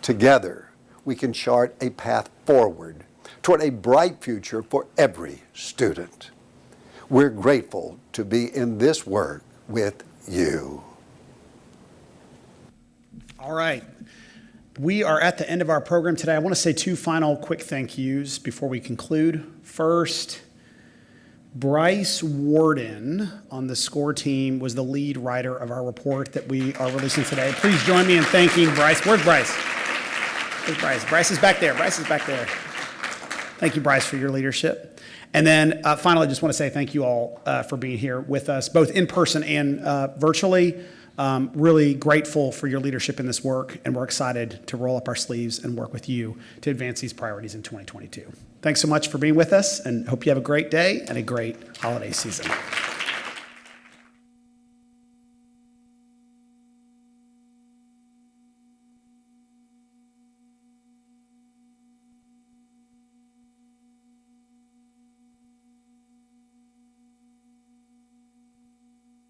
Speaker 11: Together, we can chart a path forward toward a bright future for every student. We're grateful to be in this work with you.
Speaker 2: All right. We are at the end of our program today. I want to say two final quick thank yous before we conclude. First, Bryce Warden on the SCORE team was the lead writer of our report that we are releasing today. Please join me in thanking Bryce. Where's Bryce? Where's Bryce? Bryce is back there. Bryce is back there. Thank you, Bryce, for your leadership. And then finally, I just want to say thank you all for being here with us, both in person and virtually. Really grateful for your leadership in this work, and we're excited to roll up our sleeves and work with you to advance these priorities in 2022. Thanks so much for being with us, and hope you have a great day and a great holiday season.